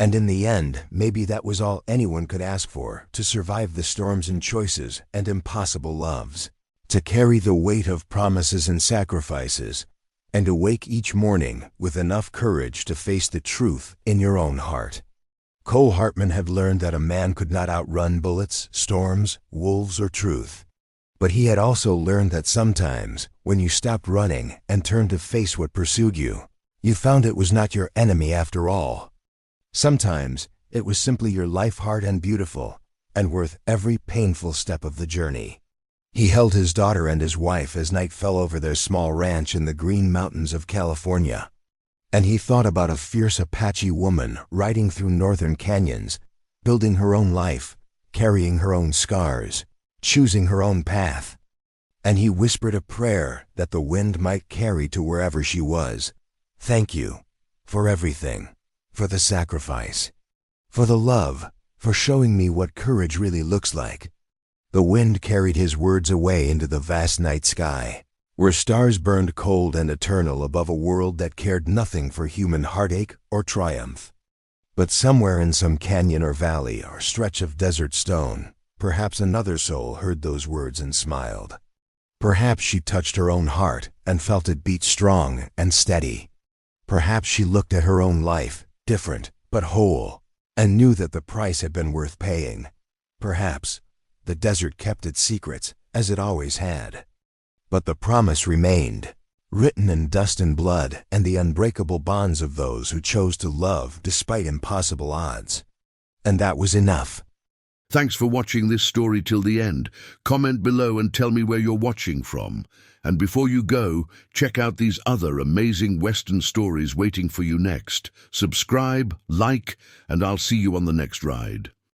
And in the end, maybe that was all anyone could ask for, to survive the storms and choices and impossible loves. To carry the weight of promises and sacrifices, and to wake each morning with enough courage to face the truth in your own heart. Cole Hartman had learned that a man could not outrun bullets, storms, wolves, or truth. But he had also learned that sometimes, when you stopped running and turned to face what pursued you, you found it was not your enemy after all. Sometimes, it was simply your life hard and beautiful, and worth every painful step of the journey. He held his daughter and his wife as night fell over their small ranch in the green mountains of California. And he thought about a fierce Apache woman riding through northern canyons, building her own life, carrying her own scars, choosing her own path. And he whispered a prayer that the wind might carry to wherever she was. "Thank you for everything, for the sacrifice, for the love, for showing me what courage really looks like." The wind carried his words away into the vast night sky, where stars burned cold and eternal above a world that cared nothing for human heartache or triumph. But somewhere in some canyon or valley or stretch of desert stone, perhaps another soul heard those words and smiled. Perhaps she touched her own heart and felt it beat strong and steady. Perhaps she looked at her own life, different but whole, and knew that the price had been worth paying. Perhaps the desert kept its secrets, as it always had. But the promise remained, written in dust and blood and the unbreakable bonds of those who chose to love despite impossible odds. And that was enough. Thanks for watching this story till the end. Comment below and tell me where you're watching from. And before you go, check out these other amazing Western stories waiting for you next. Subscribe, like, and I'll see you on the next ride.